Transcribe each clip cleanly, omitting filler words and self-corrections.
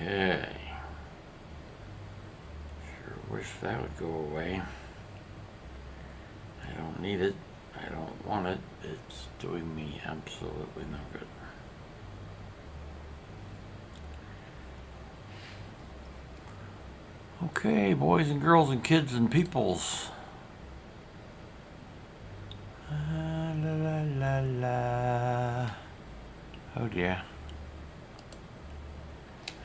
Okay. Sure wish that would go away. I don't need it. I don't want it. It's doing me absolutely no good. Okay, boys and girls and kids and peoples. La la la la. Oh dear.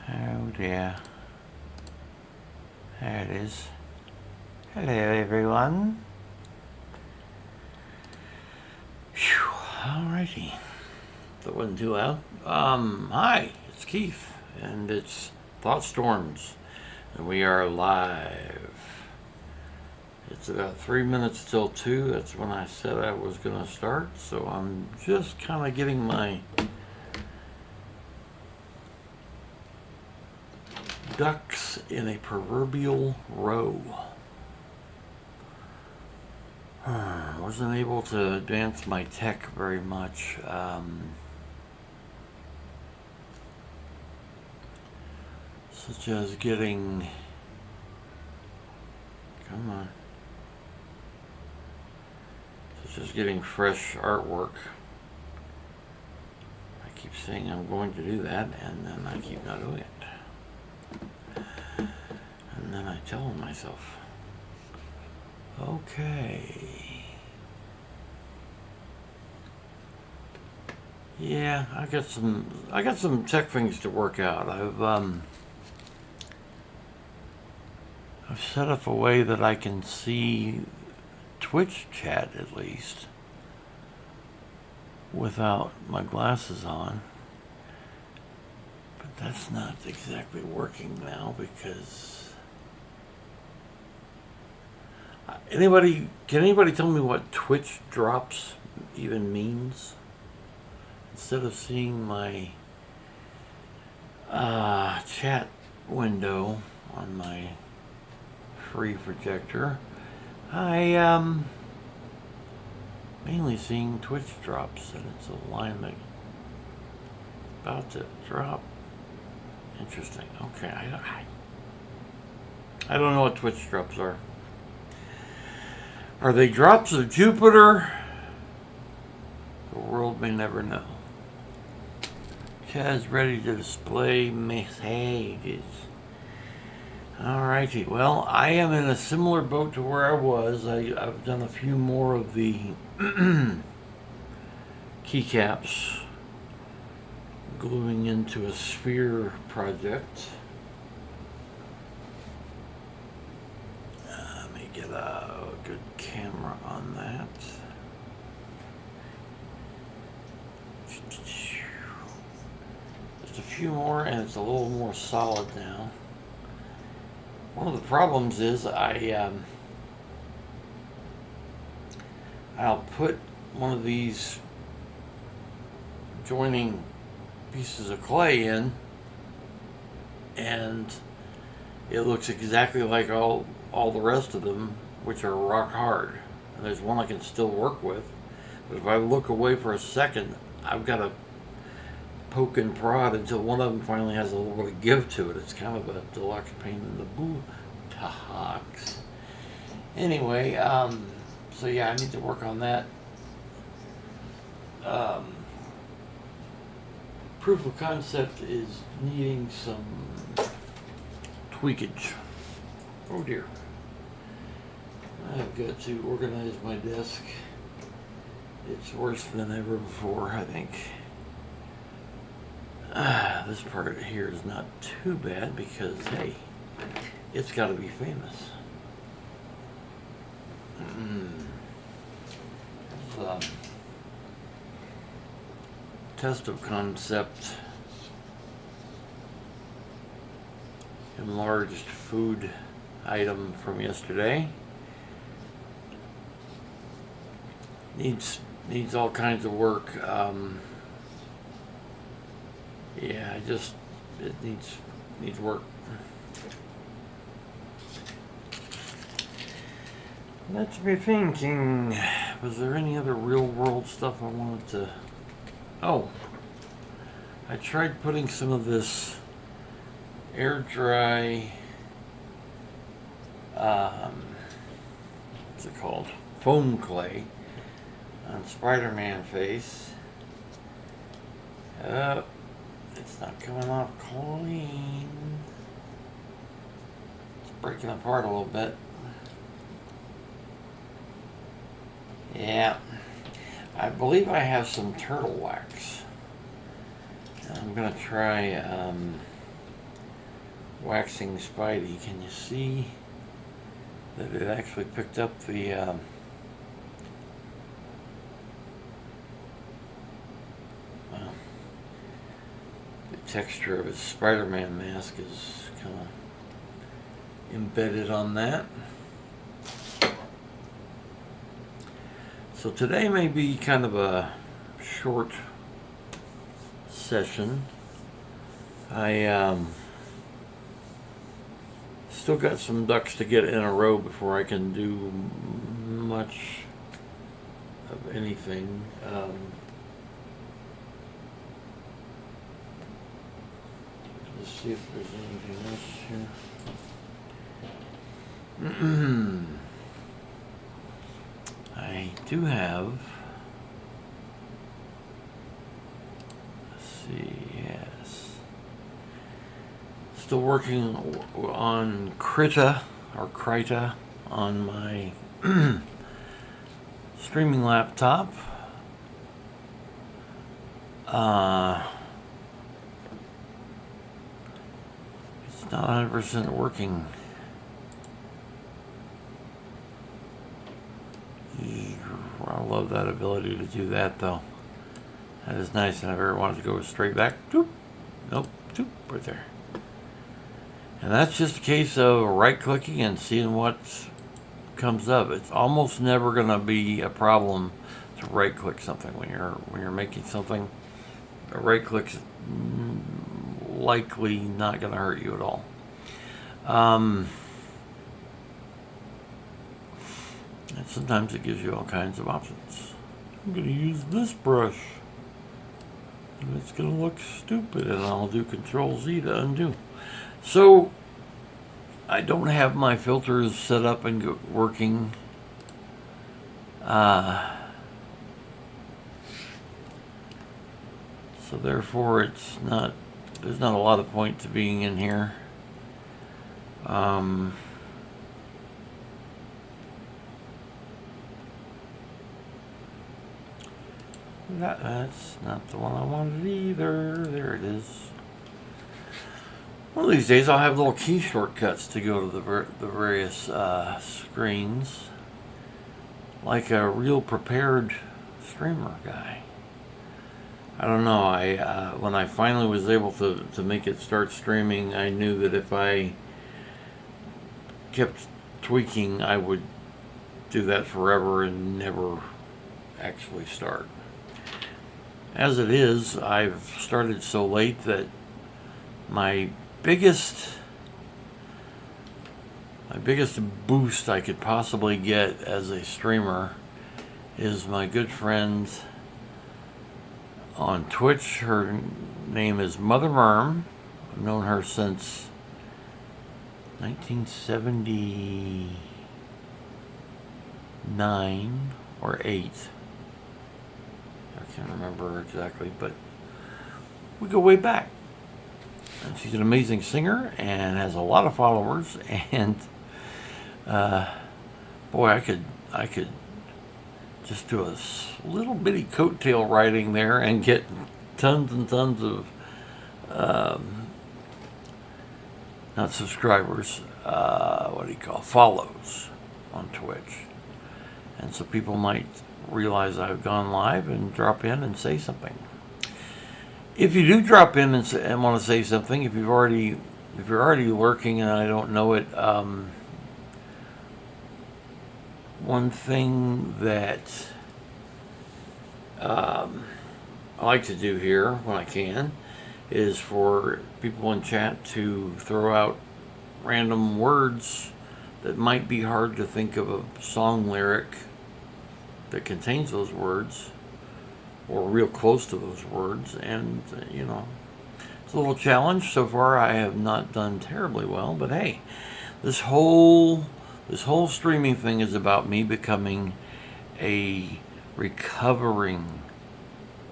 Oh dear. There it is. Hello everyone. Phew. Alrighty. That wasn't too loud. Hi, it's Keith, and it's thoughtstorms, and we are live. It's about 3 minutes till 2. That's when I said I was going to start, so I'm just kind of getting my ducks in a proverbial row. Wasn't able to advance my tech very much. Such as getting... Come on. Such as getting fresh artwork. I keep saying I'm going to do that, and then I keep not doing it. And then I tell myself, okay. Yeah, I got some tech things to work out. I've set up a way that I can see Twitch chat at least without my glasses on. But that's not exactly working now because can anybody tell me what Twitch drops even means? Instead of seeing my chat window on my free projector, I mainly seeing Twitch drops, and it's a line that about to drop. Interesting. Okay, I don't know what Twitch drops are. Are they drops of Jupiter? The world may never know. Chad's ready to display messages. Alrighty, well, I am in a similar boat to where I was. I've done a few more of the keycaps, gluing into a sphere project. Let me get a good camera on that. Just a few more, and it's a little more solid now. One of the problems is I'll put one of these joining pieces of clay in, and it looks exactly like all the rest of them, which are rock hard. And there's one I can still work with, but if I look away for a second, I've got to poke and prod until one of them finally has a little bit of give to it. It's kind of a deluxe pain in the buttocks. Anyway, so yeah, I need to work on that. Proof of concept is needing some tweakage. Oh dear. I've got to organize my desk. It's worse than ever before, I think. This part here is not too bad because, hey, it's got to be famous. Test of concept. Enlarged food item from yesterday. Needs all kinds of work. Yeah, it needs work. Let's be thinking. Was there any other real world stuff I wanted to... Oh, I tried putting some of this air dry, what's it called? Foam clay on Spider-Man face. It's not coming off clean. It's breaking apart a little bit. Yeah, I believe I have some turtle wax. I'm gonna try waxing Spidey. Can you see that it actually picked up the well, the texture of his Spider-Man mask is kind of embedded on that. So today may be kind of a short session. I still got some ducks to get in a row before I can do much of anything. Let's see if there's anything else here. I do have, let's see, yes. Still working on Krita on my streaming laptop. It's not 100% working. I love that ability to do that, though. That is nice, and I've ever wanted to go straight back. Doop. Nope. Doop. Right there. And that's just a case of right-clicking and seeing what comes up. It's almost never going to be a problem to right-click something when you're making something. A right-click's likely not going to hurt you at all. And sometimes it gives you all kinds of options. I'm going to use this brush. And it's going to look stupid, and I'll do Control-Z to undo. So, I don't have my filters set up and working. So therefore, there's not a lot of point to being in here. That's not the one I wanted either. There it is. One of these days I'll have little key shortcuts to go to the various screens, like a real prepared streamer guy. I don't know. When I finally was able to make it start streaming, I knew that if I kept tweaking, I would do that forever and never actually start. As it is, I've started so late that my biggest boost I could possibly get as a streamer is my good friend on Twitch. Her name is Mother Merm. I've known her since 1979 or 8. I can't remember exactly, but we go way back. And she's an amazing singer and has a lot of followers. And boy, I could just do a little bitty coattail riding there and get tons and tons of not subscribers, follows on Twitch. And so people might realize I've gone live and drop in and say something. If you do drop in and want to say something, if you're already lurking and I don't know it, one thing that I like to do here when I can is for people in chat to throw out random words that might be hard to think of a song lyric that contains those words, or real close to those words, and It's a little challenge. So far I have not done terribly well, but hey, this whole streaming thing is about me becoming a recovering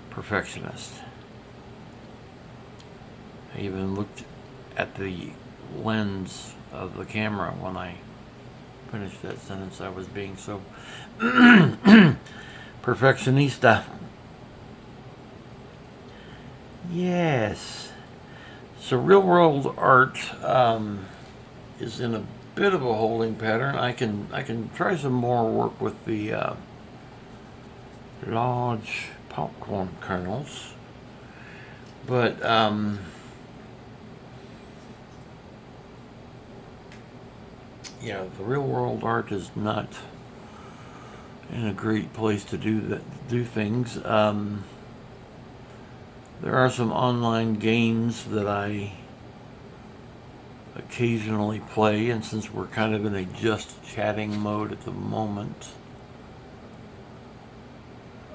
perfectionist. I even looked at the lens of the camera when I finished that sentence. I was being so perfectionista. Yes. So real world art is in a bit of a holding pattern. I can try some more work with the large popcorn kernels, but yeah, the real world art is not in a great place to do things. There are some online games that I occasionally play, and since we're kind of in a just chatting mode at the moment,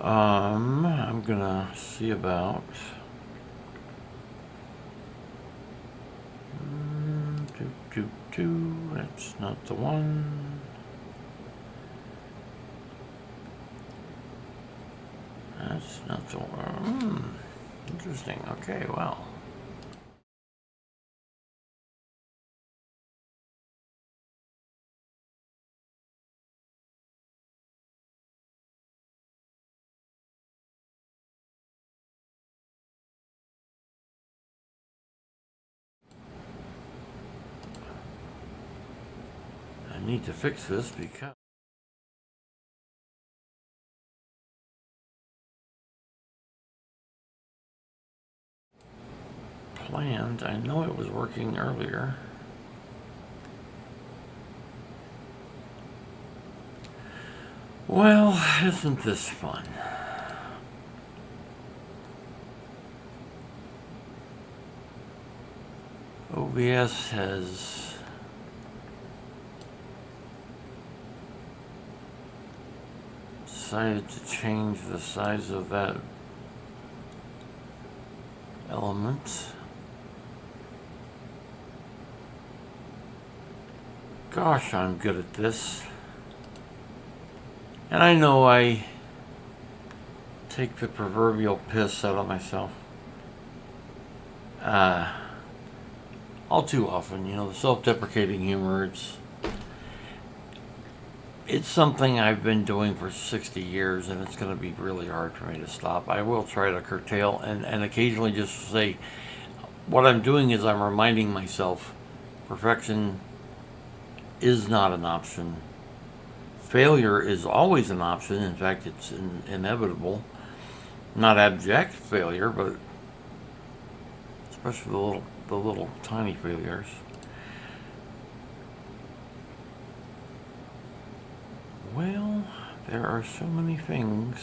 I'm gonna see about that's not the one. That's not the one. Interesting. Okay, well. I need to fix this because planned. I know it was working earlier. Well, isn't this fun? OBS has decided to change the size of that element. Gosh, I'm good at this. And I know I take the proverbial piss out of myself. All too often, the self-deprecating humor, it's something I've been doing for 60 years, and it's going to be really hard for me to stop. I will try to curtail and occasionally just say, what I'm doing is I'm reminding myself, perfection is not an option. Failure is always an option. In fact, it's inevitable. Not abject failure, but especially the little tiny failures. Well, there are so many things.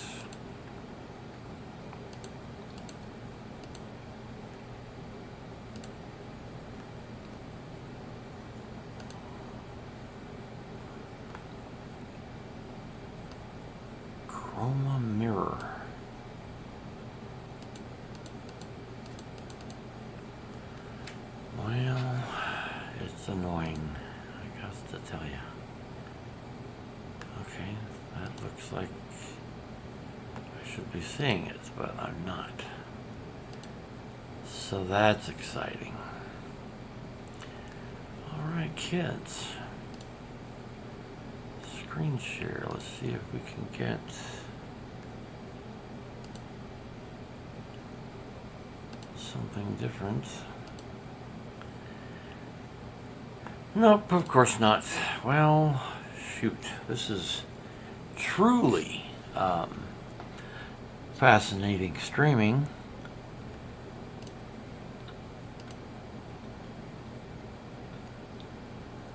Chroma mirror. Well, it's annoying, I got to tell you. Okay, that looks like I should be seeing it, but I'm not. So that's exciting. Alright, kids. Screen share. Let's see if we can get something different. Nope, of course not. Well, shoot. This is truly fascinating streaming.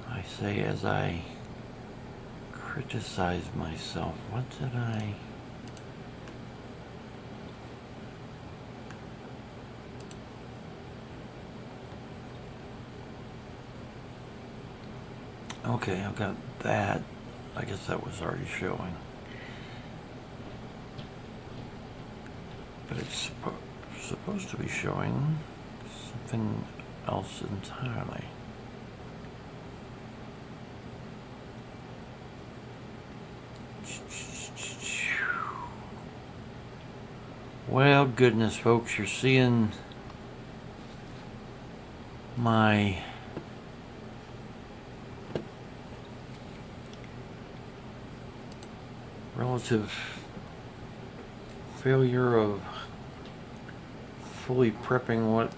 I say as I criticize myself. What did I... Okay, I've got that. I guess that was already showing. But it's supposed to be showing something else entirely. Well, goodness, folks, you're seeing my relative failure of fully prepping what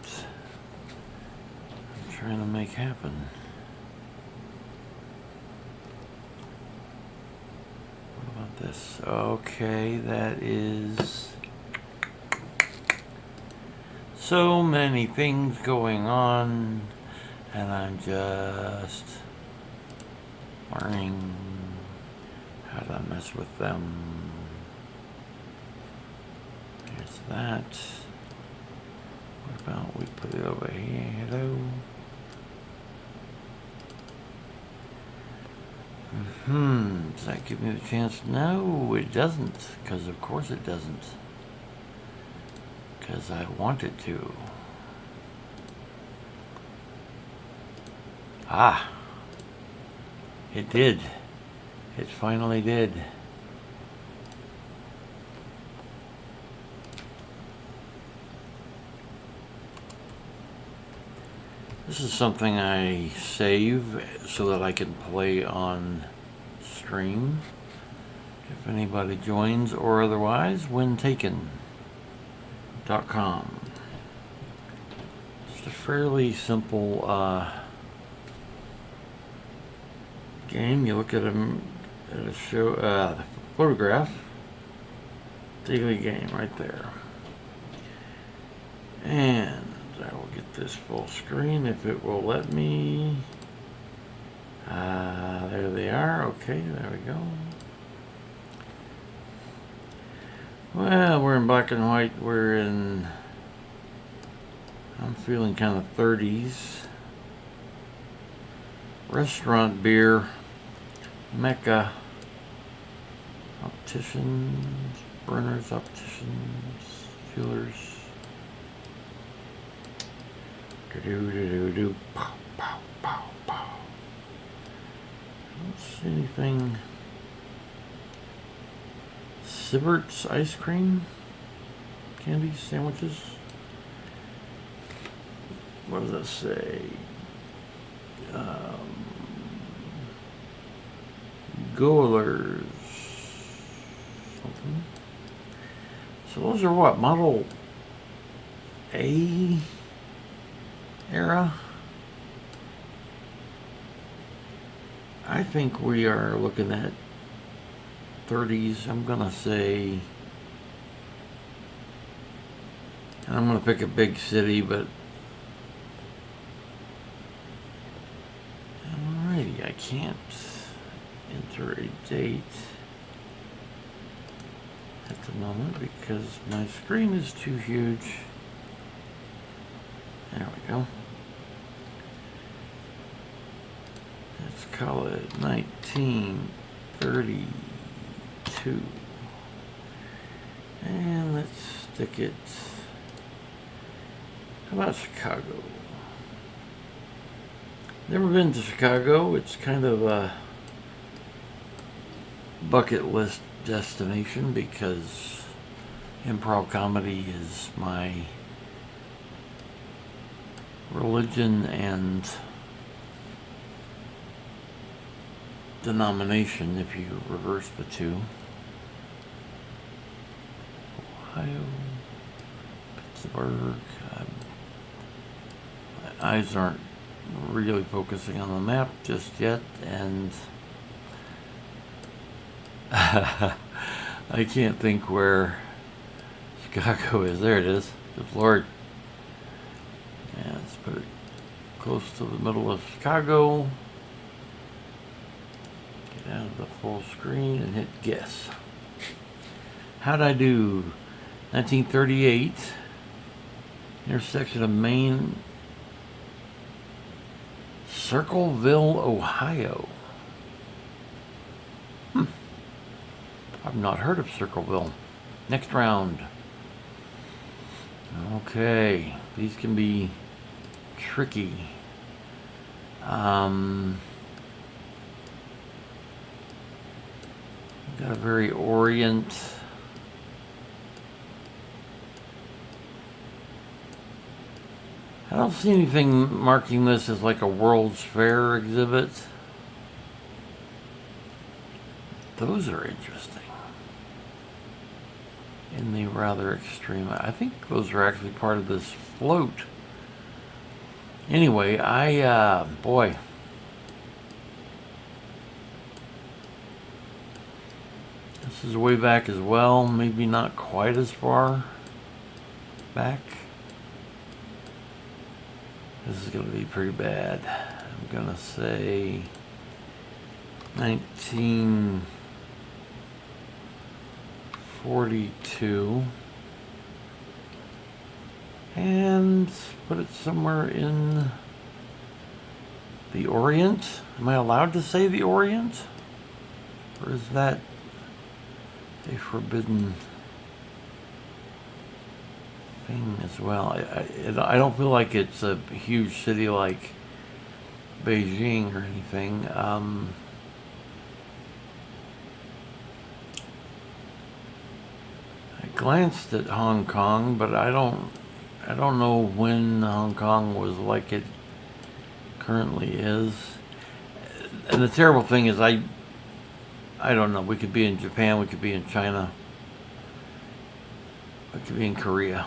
I'm trying to make happen. What about this? Okay, that is so many things going on, and I'm just learning how to mess with them. There's that. What about we put it over here? Hello. Does that give me the chance? No, it doesn't. Because of course it doesn't. Because I want it to. Ah. It did. It finally did. This is something I save so that I can play on stream if anybody joins, or otherwise when taken.com. Just a fairly simple game. You look at a photograph, daily game right there, and I will get this full screen if it will let me. There they are. Okay, there we go. Well, we're in black and white. I'm feeling kind of 30s. Restaurant beer. Mecca. Opticians. Burners, opticians. Jewelers. Do pow pow pow pow. I don't see anything. Sibbert's ice cream, candies, sandwiches. What does that say? Goalers. Something. So those are what? Model A era? I think we are looking at 30s. I'm gonna say, and I'm gonna pick a big city, but alrighty, I can't enter a date at the moment because my screen is too huge. There we go. Let's call it 1932. And let's stick it. How about Chicago? Never been to Chicago. It's kind of a bucket list destination because improv comedy is my religion and denomination, if you reverse the two. Ohio, Pittsburgh. My eyes aren't really focusing on the map just yet, and I can't think where Chicago is. There it is. Good Lord. Yeah, let's put it close to the middle of Chicago. Get out of the full screen and hit guess. How'd I do? 1938. Intersection of Main. Circleville, Ohio. I've not heard of Circleville. Next round. Okay, these can be tricky. Got a very Orient. I don't see anything marking this as like a World's Fair exhibit. Those are interesting. In the rather extreme. I think those are actually part of this float. Anyway, boy. This is way back as well. Maybe not quite as far back. This is going to be pretty bad. I'm going to say 1942. And put it somewhere in the Orient. Am I allowed to say the Orient? Or is that a forbidden thing as well? I don't feel like it's a huge city like Beijing or anything. I glanced at Hong Kong, but I don't know when Hong Kong was like it currently is. And the terrible thing is I don't know. We could be in Japan, we could be in China, we could be in Korea.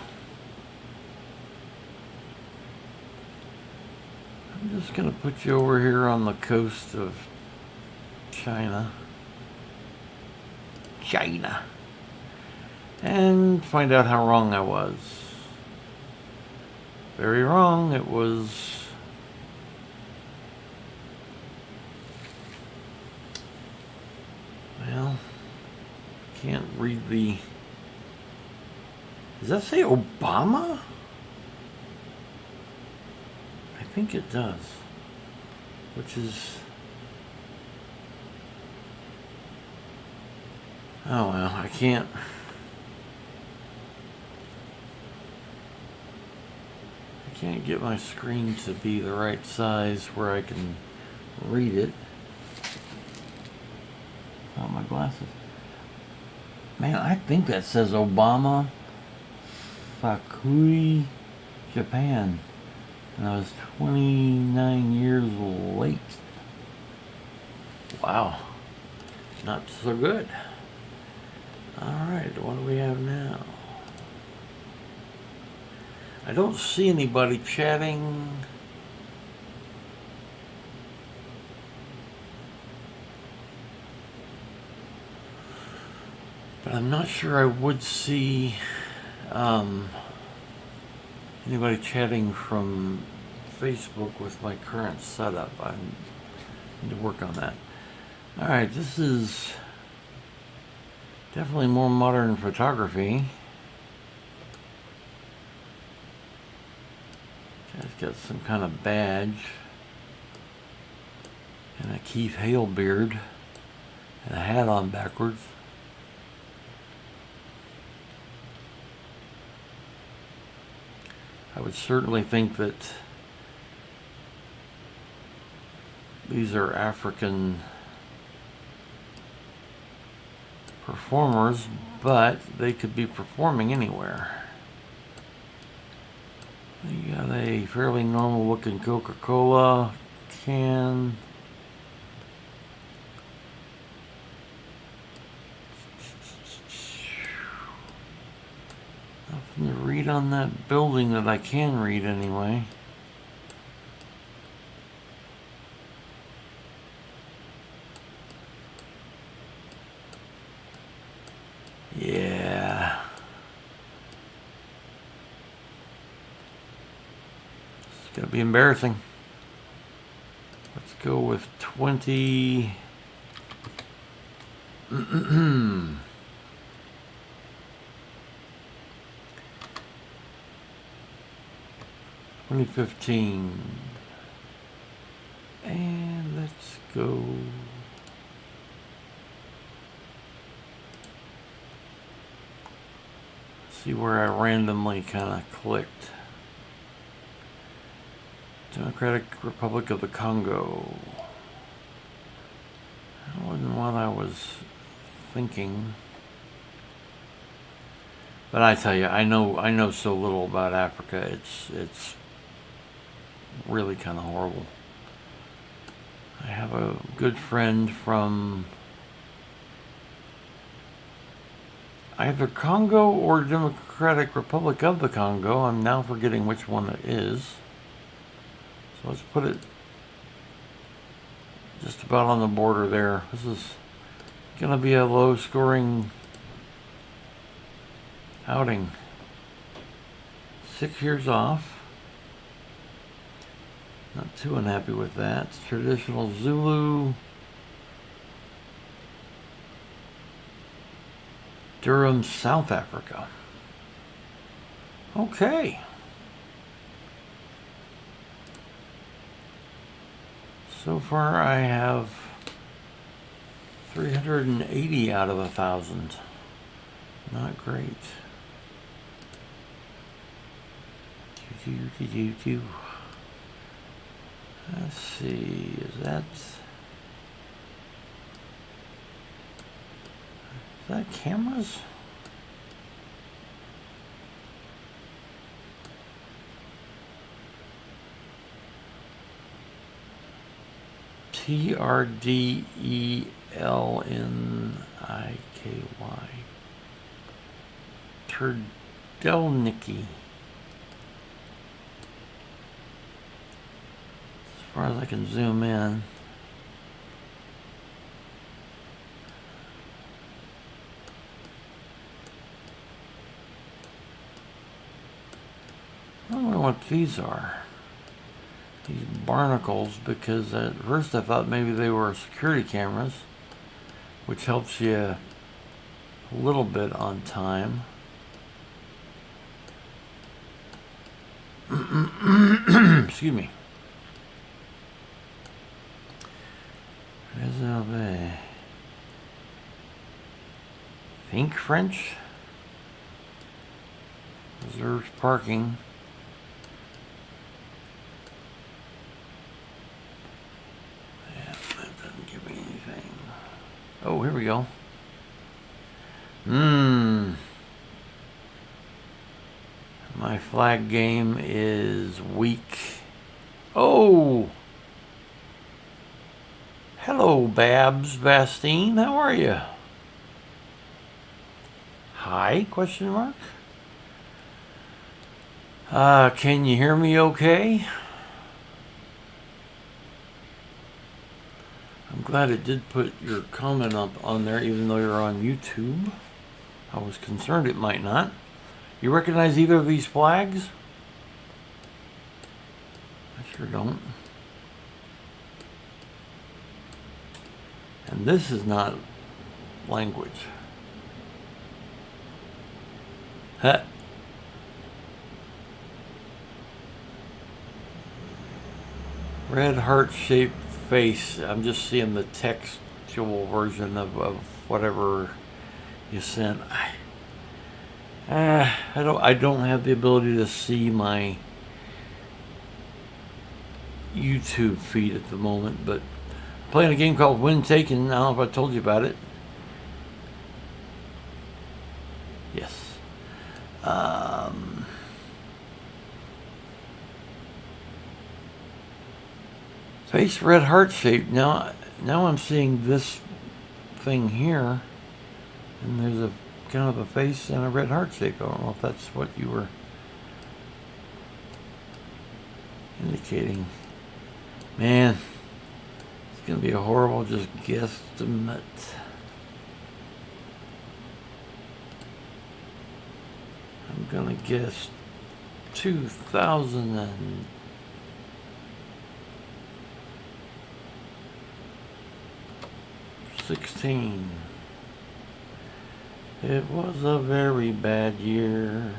I'm just going to put you over here on the coast of China. And find out how wrong I was. Very wrong. It was... Well, can't read the... Does that say Obama? I think it does. Which is... Oh well, I can't get my screen to be the right size where I can read it. Oh, my glasses. Man, I think that says Obama Fakui, Japan. And I was 29 years late. Wow. Not so good. Alright, what do we have now? I don't see anybody chatting. But I'm not sure I would see anybody chatting from Facebook with my current setup. I need to work on that. Alright, this is definitely more modern photography. Guy's got some kind of badge and a Keith Hale beard and a hat on backwards. I would certainly think that these are African performers, but they could be performing anywhere. You got a fairly normal looking Coca-Cola can. Nothing to read on that building that I can read anyway. Yeah. It's gonna be embarrassing. Let's go with 20. 2015. And let's go. See where I randomly kind of clicked. Democratic Republic of the Congo. That wasn't what I was thinking. But I tell you, I know so little about Africa. It's really kind of horrible. I have a good friend from either Congo or Democratic Republic of the Congo. I'm now forgetting which one it is. So let's put it just about on the border there. This is going to be a low-scoring outing. 6 years off. Not too unhappy with that. It's traditional Zulu. Durham, South Africa. Okay. So far I have 380 out of 1,000. Not great. Let's see, is that cameras? TRDELNIKY. Turdelniki. As far as I can zoom in. I don't know what these are. These barnacles, because at first I thought maybe they were security cameras, which helps you a little bit on time. Excuse me. Réservé. Think French. Reserves parking. Yeah, that doesn't give me anything. Oh, here we go. My flag game is weak. Oh! Hello, Babs Bastine. How are you? Hi? Question mark. Can you hear me okay? I'm glad it did put your comment up on there, even though you're on YouTube. I was concerned it might not. You recognize either of these flags? I sure don't. And this is not language. Huh. Red heart-shaped face. I'm just seeing the textual version of whatever you sent. I don't have the ability to see my YouTube feed at the moment, but I'm playing a game called Win Taken. I don't know if I told you about it. Yes. Face red heart shape. Now I'm seeing this thing here, and there's a kind of a face and a red heart shape. I don't know if that's what you were indicating. Man, it's gonna be a horrible just guesstimate. I'm gonna guess 2016. It was a very bad year.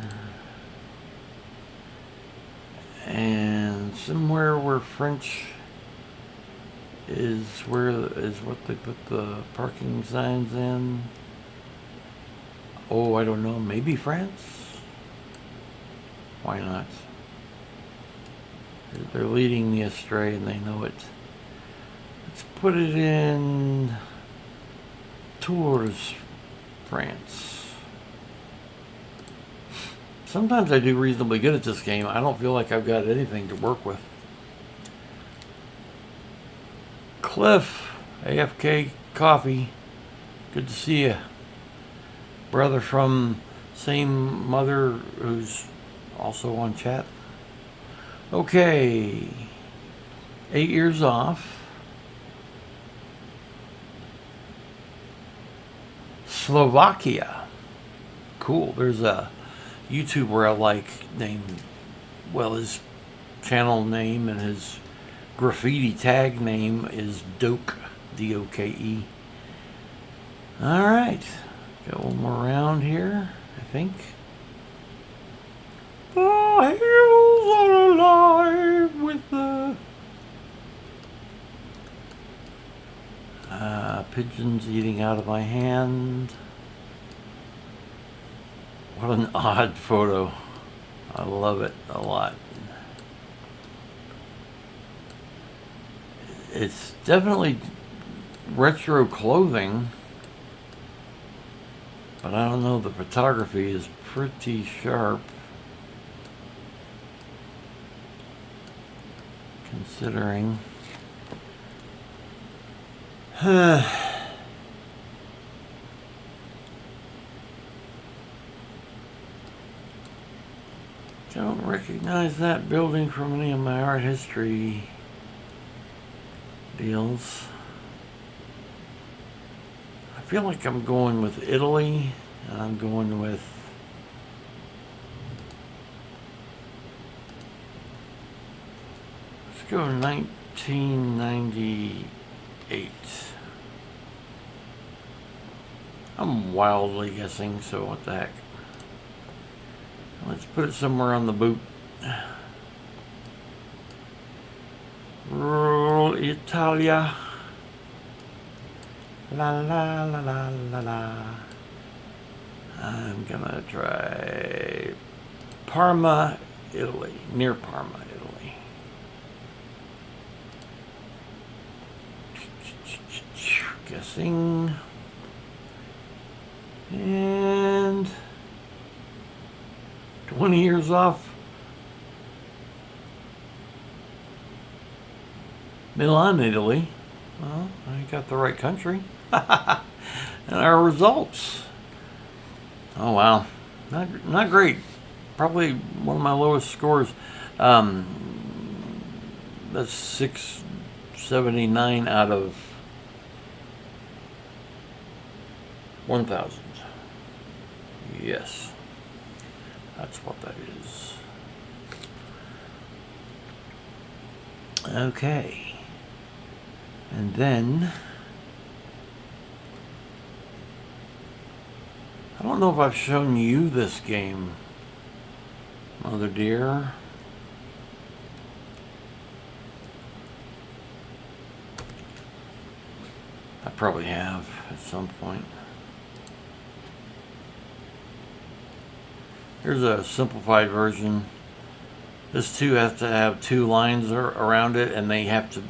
And somewhere where French is what they put the parking signs in. Oh, I don't know, maybe France? Why not? They're leading me astray and they know it. Let's put it in Tours, France. Sometimes I do reasonably good at this game. I don't feel like I've got anything to work with. Cliff, AFK Coffee. Good to see you. Brother from same mother who's also on chat. Okay. 8 years off. Slovakia. Cool. There's a YouTuber I like named, well, his channel name and his graffiti tag name is Doke, D-O-K-E. Alright, got one more round here, I think. The hills are alive with the pigeons eating out of my hand. What an odd photo. I love it a lot. It's definitely retro clothing, but I don't know, the photography is pretty sharp considering. Don't recognize that building from any of my art history deals. I feel like I'm going with Italy, and I'm going with let's go 1998. I'm wildly guessing, so what the heck. Let's put it somewhere on the boot. Rural Italia. La la la la la la. I'm gonna try Parma, Italy. Near Parma, Italy. Guessing. And 20 years off. Milan, Italy. Well, I got the right country. And our results. Oh wow, not great. Probably one of my lowest scores. That's 679 out of 1,000. Yes, that's what that is. Okay, and then I don't know if I've shown you this game, Mother dear. I probably have at some point. Here's a simplified version. This too has to have two lines around it, and they have to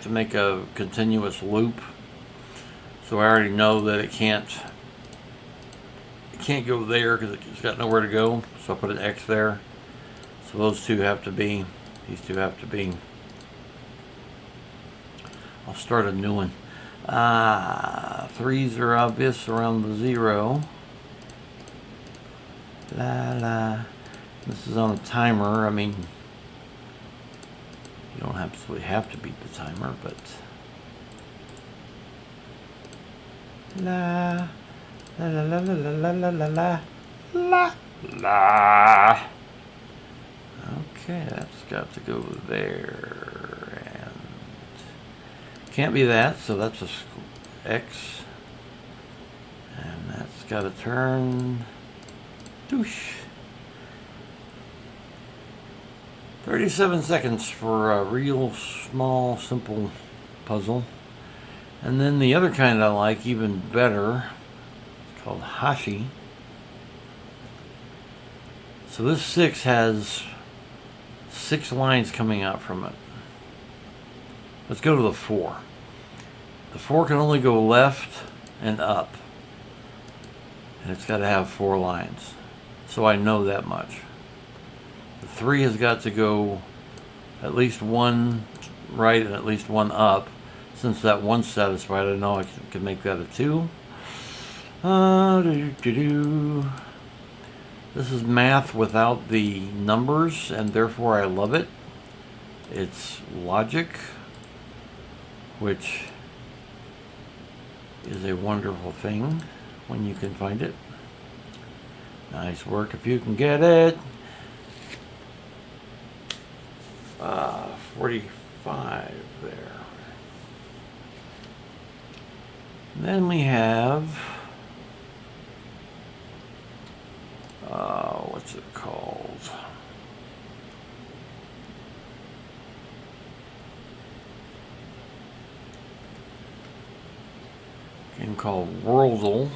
make a continuous loop. So I already know that it can't go there because it's got nowhere to go. So I put an X there. So those two have to be. These two have to be. I'll start a new one. Threes are obvious around the 0. La la. This is on a timer. I mean, you don't absolutely have to beat the timer, but la la la la la la la la la la la. Okay, that's got to go there, and can't be that, so that's a X, and that's got to turn. Doosh. 37 seconds for a real small, simple puzzle. And then the other kind I like even better, it's called Hashi. So this 6 has 6 lines coming out from it. Let's go to the 4. The 4 can only go left and up. And it's got to have 4 lines. So I know that much. The 3 has got to go at least 1 right and at least 1 up. Since that 1's satisfied, I know I can make that a 2. This is math without the numbers, and therefore I love it. It's logic, which is a wonderful thing when you can find it. Nice work if you can get it. 45 there. And then we have, what's it called? A game called Worldle.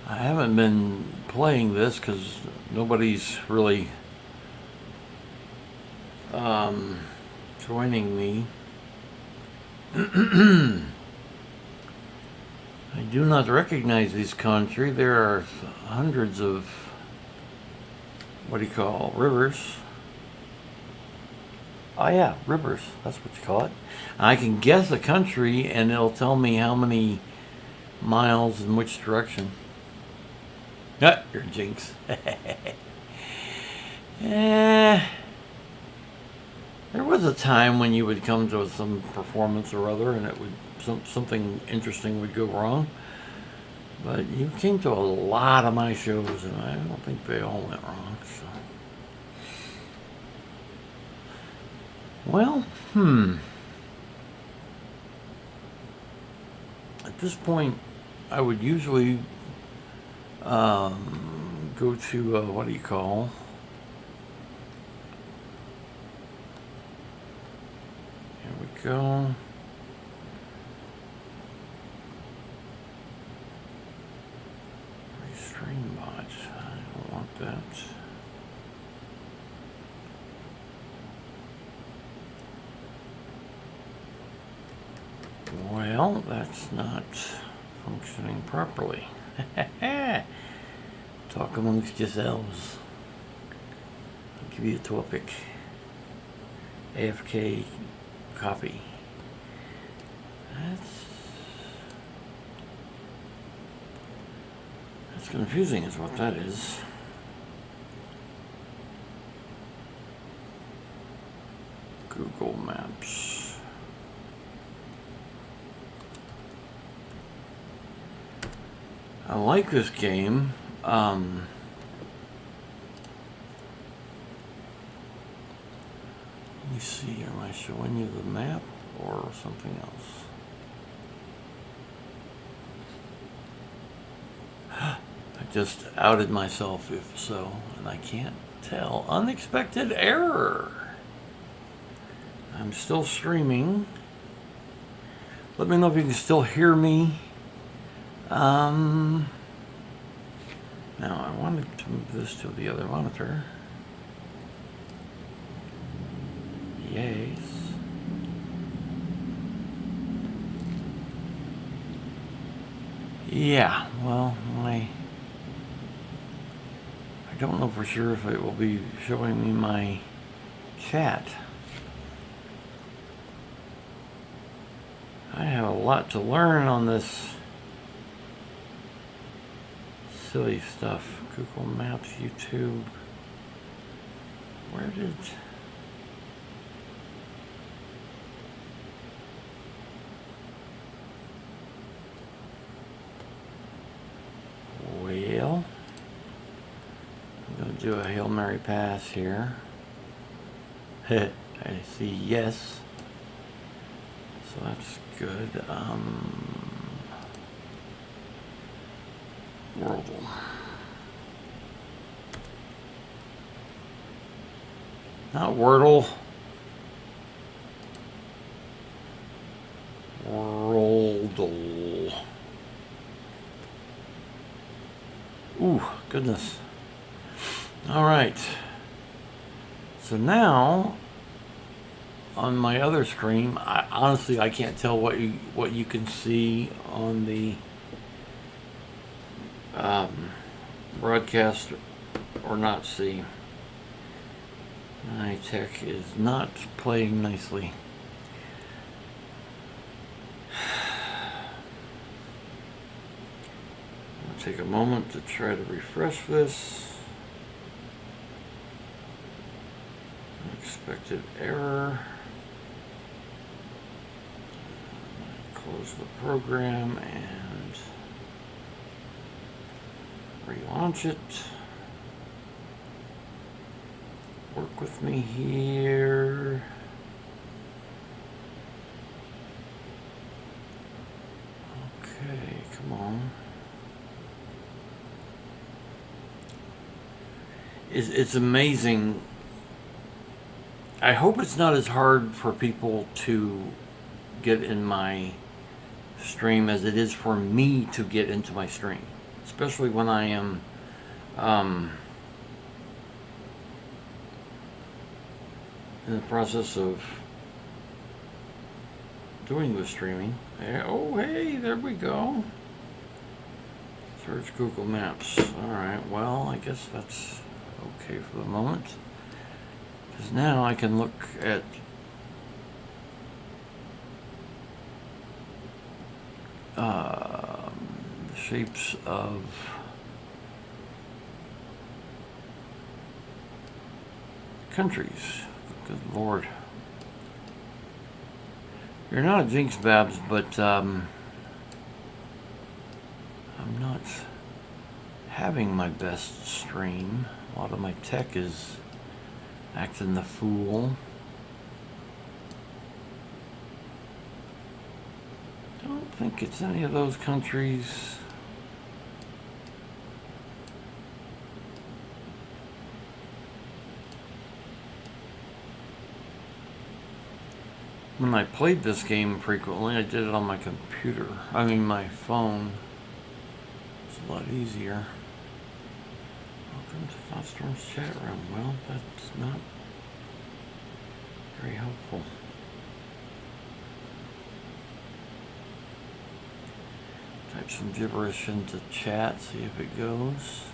I haven't been playing this because nobody's really joining me. I do not recognize this country. There are hundreds of, rivers. Oh yeah, rivers. That's what you call it. I can guess a country and it'll tell me how many miles in which direction. Ah, you're a jinx. There was a time when you would come to some performance or other and it would something interesting would go wrong. But you came to a lot of my shows and I don't think they all went wrong. So. Well, at this point, I would usually go to, what do you call? Here we go. Restream bot. I don't want that. Well, that's not functioning properly. Talk amongst yourselves. I'll give you a topic. AFK copy. That's confusing is what that is. Google Maps. I like this game. Let me see, am I showing you the map or something else? I just outed myself if so, and I can't tell. Unexpected error. I'm still streaming. Let me know if you can still hear me. Now I wanted to move this to the other monitor. Yes. Yeah, well, I don't know for sure if it will be showing me my chat. I have a lot to learn on this silly stuff. Google Maps, YouTube. Where did... Well, I'm going to do a Hail Mary pass here. I see yes. So that's good. Worldle. Not Wordle. Worldle. Ooh, goodness. All right. It's So now, on my other screen, honestly I can't tell what you can see on the broadcast or not see. My tech is not playing nicely. I'll take a moment to try to refresh this. Unexpected error. Close the program and relaunch it. Work with me here. Okay, come on. It's amazing. I hope it's not as hard for people to get in my stream as it is for me to get into my stream, especially when I am in the process of doing the streaming. Oh, hey, there we go. Search Google Maps. Alright, well, I guess that's okay for the moment. Because now I can look at the shapes of countries. Good Lord. You're not a jinx, Babs, but I'm not having my best stream. A lot of my tech is acting the fool. I don't think it's any of those countries. When I played this game frequently, I did it on my computer. I mean my phone. It's a lot easier. Welcome to thoughtstorms chat room. Well, that's not very helpful. Type some gibberish into chat, see if it goes.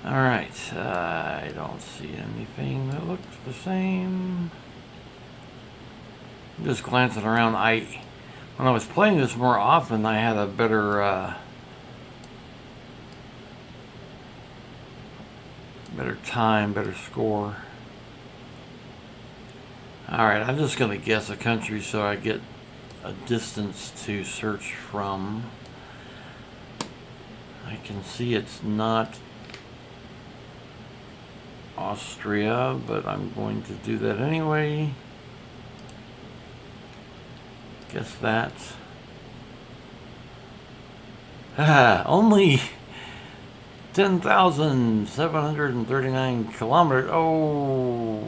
Alright, I don't see anything that looks the same. I'm just glancing around. When I was playing this more often, I had a better time, better score. Alright, I'm just going to guess a country so I get a distance to search from. I can see it's not Austria, but I'm going to do that anyway. Guess that. Only 10,739 kilometers. Oh,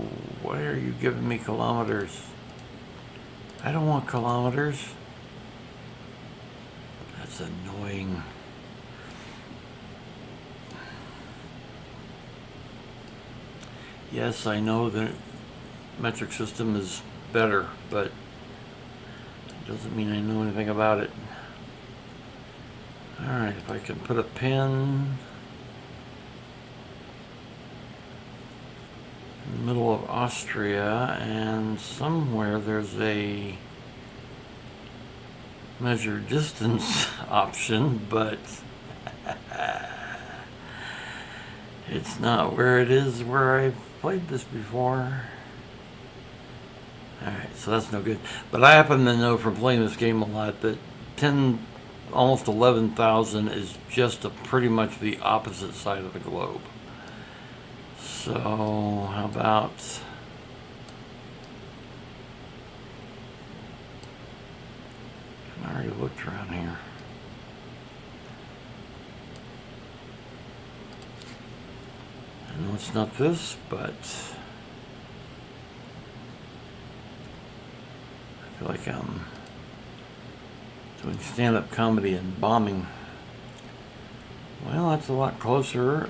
why are you giving me kilometers? I don't want kilometers. That's annoying. Yes, I know the metric system is better, but it doesn't mean I know anything about it. Alright, if I can put a pin in the middle of Austria, and somewhere there's a measure distance option, but it's not where it is where I've played this before. Alright, so that's no good. But I happen to know from playing this game a lot that almost 11,000 is just pretty much the opposite side of the globe. So, how about... I already looked around here. I know it's not this, but... I feel like I'm doing stand-up comedy and bombing. Well, that's a lot closer.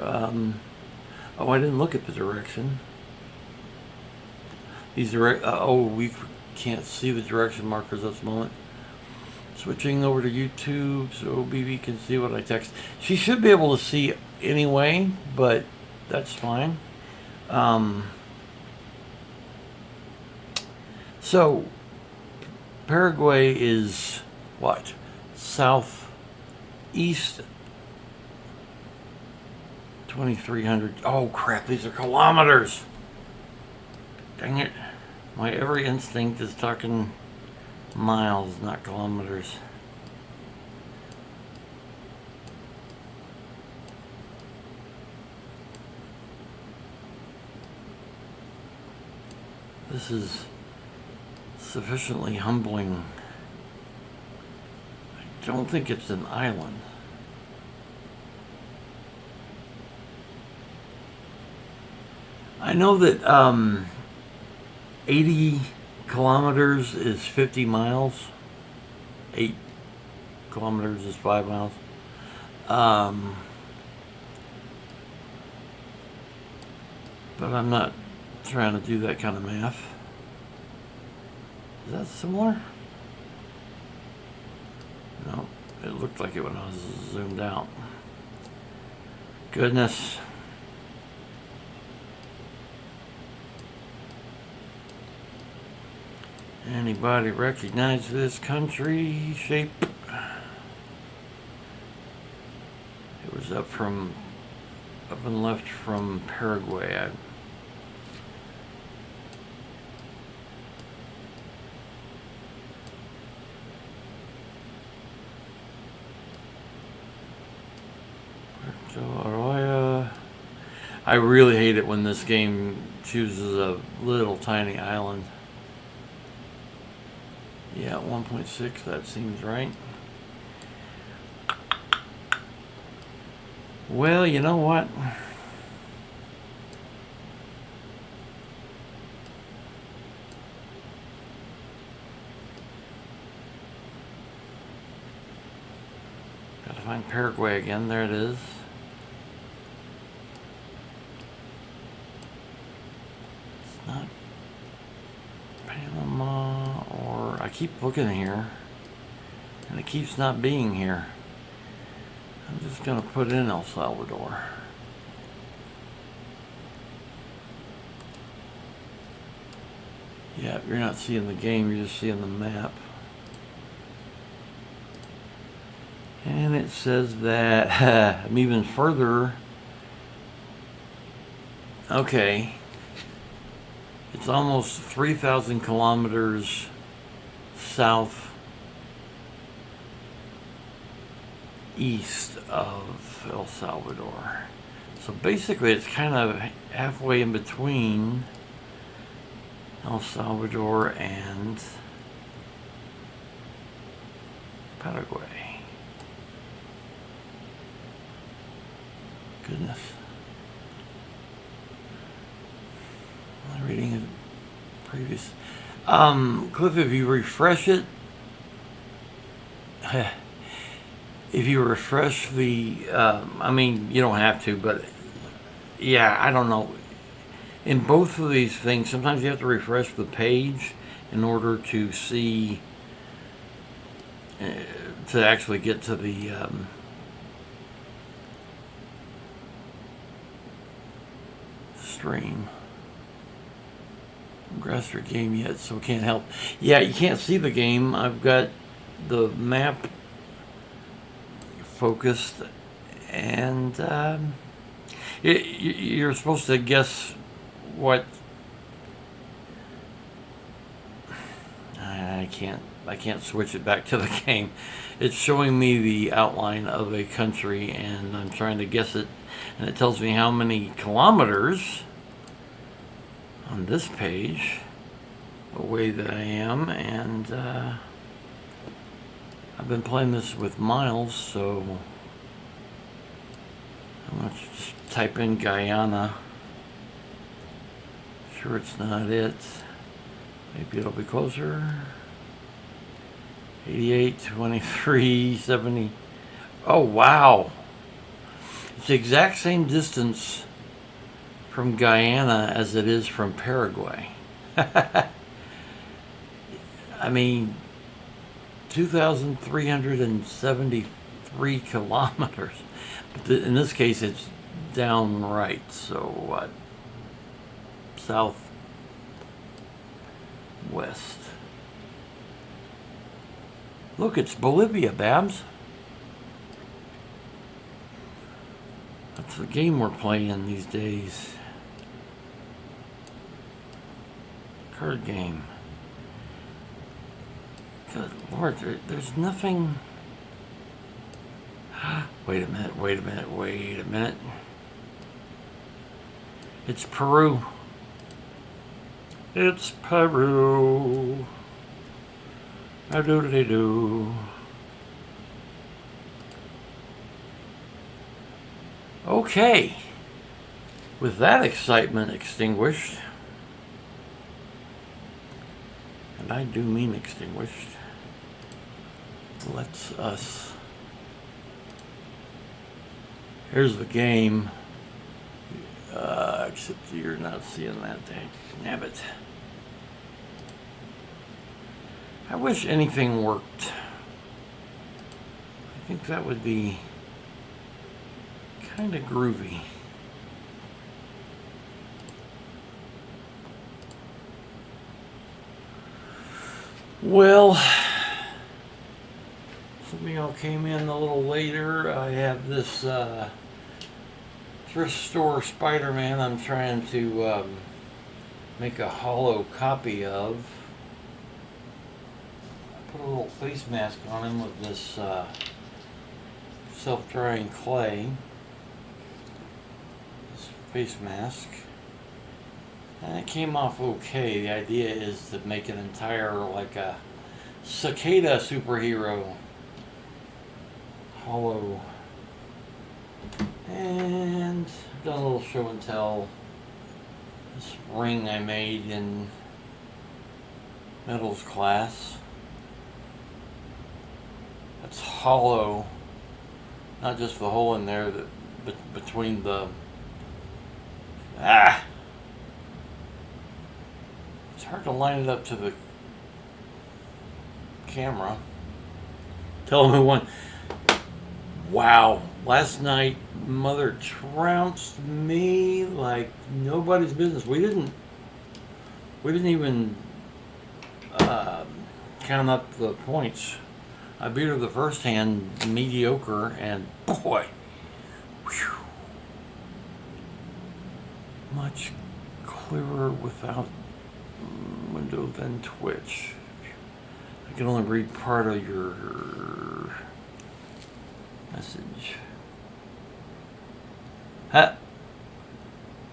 Oh, I didn't look at the direction. These direct. Oh, we can't see the direction markers at this moment. Switching over to YouTube so BB can see what I text. She should be able to see anyway, but that's fine. So, Paraguay is what? Southeast 2,300. Oh crap, these are kilometers. Dang it. My every instinct is talking miles, not kilometers. This is sufficiently humbling. I don't think it's an island. I know that 80 kilometers is 50 miles. 8 kilometers is 5 miles. But I'm not trying to do that kind of math. Is that similar? No, it looked like it when I was zoomed out. Goodness. Anybody recognize this country shape? It was up and left from Paraguay. I really hate it when this game chooses a little tiny island. Yeah, 1.6, that seems right. Well, you know what? Gotta find Paraguay again. There it is. It's not Panama or... I keep looking here and it keeps not being here. I'm just gonna put in El Salvador. Yeah, you're not seeing the game, you're just seeing the map. And it says that I'm even further. Okay. It's almost 3,000 kilometers south east of El Salvador. So basically it's kind of halfway in between El Salvador and Paraguay. Goodness. I'm reading a previous Cliff, if you refresh it, if you refresh the I mean, you don't have to, but yeah, I don't know. In both of these things, sometimes you have to refresh the page in order to see, to actually get to the stream. I haven't grasped your game yet, so can't help. Yeah, you can't see the game. I've got the map focused, and you're supposed to guess what. I can't switch it back to the game. It's showing me the outline of a country, and I'm trying to guess it, and it tells me how many kilometers on this page away that I am, and I've been playing this with miles, so I'm going to just type in Guyana. Sure it's not it. Maybe it'll be closer. 88, 23, 70. Oh, wow. It's the exact same distance from Guyana as it is from Paraguay. I mean, 2,373 kilometers. But in this case, it's downright. So what? Southwest. Look, it's Bolivia, Babs. That's the game we're playing these days. Card game. Good Lord, there's nothing. Wait a minute. It's Peru. It's Peru. How do they do? Okay. With that excitement extinguished, and I do mean extinguished, let's us. Here's the game. Except you're not seeing that thing. Nabbit. I wish anything worked. I think that would be kind of groovy. Well, some of y'all came in a little later. I have this thrift store Spider-Man I'm trying to make a hollow copy of. I put a little face mask on him with this self-drying clay. This face mask. And it came off okay. The idea is to make an entire, like a cicada superhero hollow. And done a little show and tell. This ring I made in metals class. That's hollow, not just the hole in there that between the It's hard to line it up to the camera. Tell them who won. Wow. Last night, Mother trounced me like nobody's business. We didn't even count up the points. I beat her the first hand, mediocre, and boy, whew, much clearer without window than Twitch. I can only read part of your message.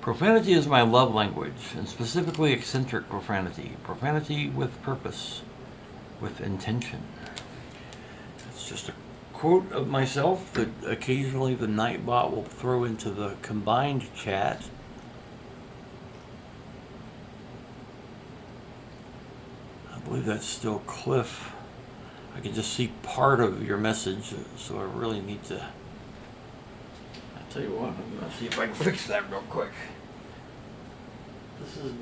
Profanity is my love language, and specifically eccentric profanity. Profanity with purpose, with intention. It's just a quote of myself that occasionally the Nightbot will throw into the combined chat. I believe that's still Cliff. I can just see part of your message, so I really need to. I'll tell you what, I'm going to see if I can fix that real quick. This is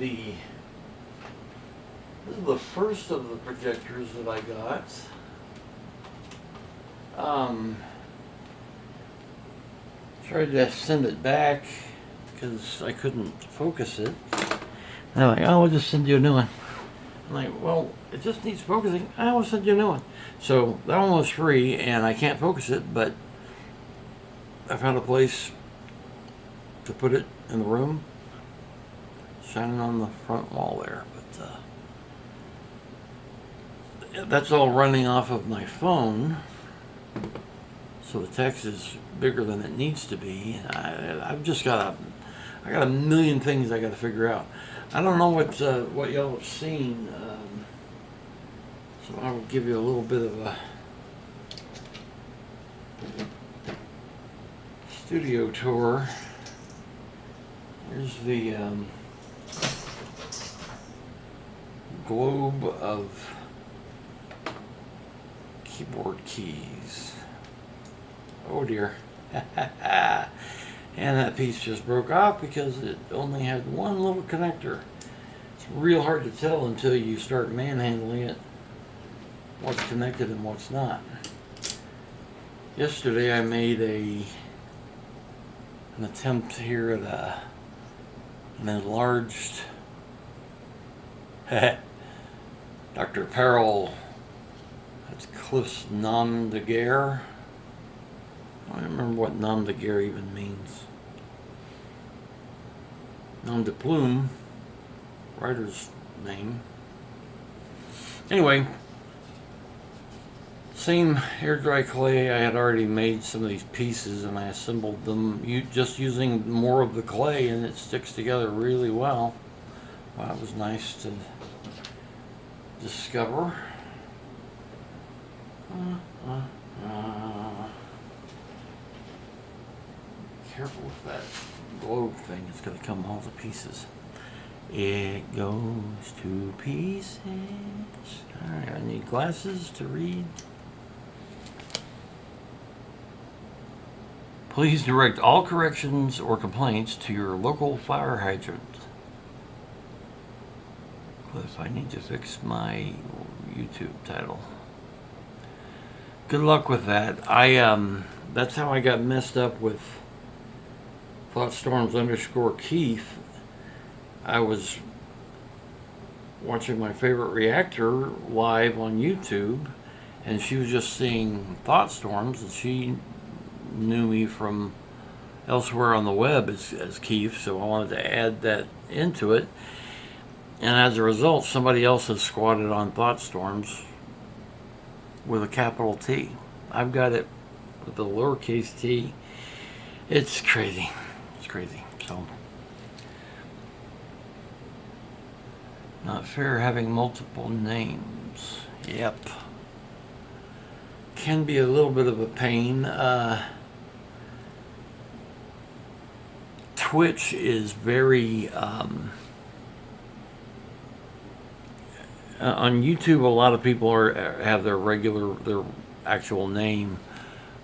the first of the projectors that I got. Tried to send it back because I couldn't focus it. And they're like, oh, we'll just send you a new one. I'm like, well, it just needs focusing. I will send you a new one. So that one was free, and I can't focus it, but I found a place to put it in the room, shining on the front wall there. But that's all running off of my phone, so the text is bigger than it needs to be. I've just got a million things I got to figure out. I don't know what y'all have seen, so I will give you a little bit of a studio tour. Here's the globe of keyboard keys. Oh dear. And that piece just broke off because it only had one little connector. It's real hard to tell until you start manhandling it, what's connected and what's not. Yesterday I made an attempt here at an enlarged Dr. Peril. That's Cliff's nom de guerre. I don't remember what nom de guerre even means. Nom de plume, writer's name. Anyway, same air dry clay. I had already made some of these pieces and I assembled them just using more of the clay, and it sticks together really well. Well, that was nice to discover. Careful with that globe thing, it's going to come all to pieces. It goes to pieces. Alright, I need glasses to read. Please direct all corrections or complaints to your local fire hydrant. Cliff, I need to fix my YouTube title. Good luck with that. That's how I got messed up with thoughtstorms _ Keith. I was watching my favorite reactor live on YouTube, and she was just seeing thoughtstorms, and she knew me from elsewhere on the web as Keith, so I wanted to add that into it. And as a result, somebody else has squatted on thoughtstorms with a capital T. I've got it with a lowercase t. It's crazy. It's crazy. So, not fair having multiple names. Yep. Can be a little bit of a pain. Twitch is very... on YouTube, a lot of people have their actual name,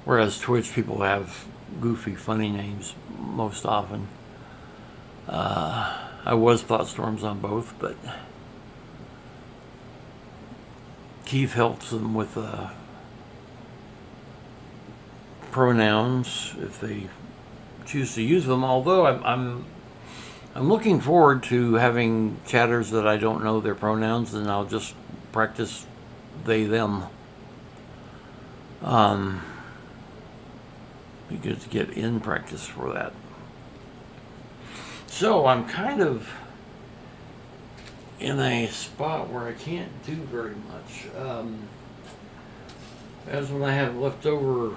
whereas Twitch people have goofy, funny names most often. I was thoughtstorms on both, but Keith helps them with pronouns if they choose to use them. Although I'm looking forward to having chatters that I don't know their pronouns, and I'll just practice they, them. Be good to get in practice for that. So I'm kind of in a spot where I can't do very much. As when I have leftover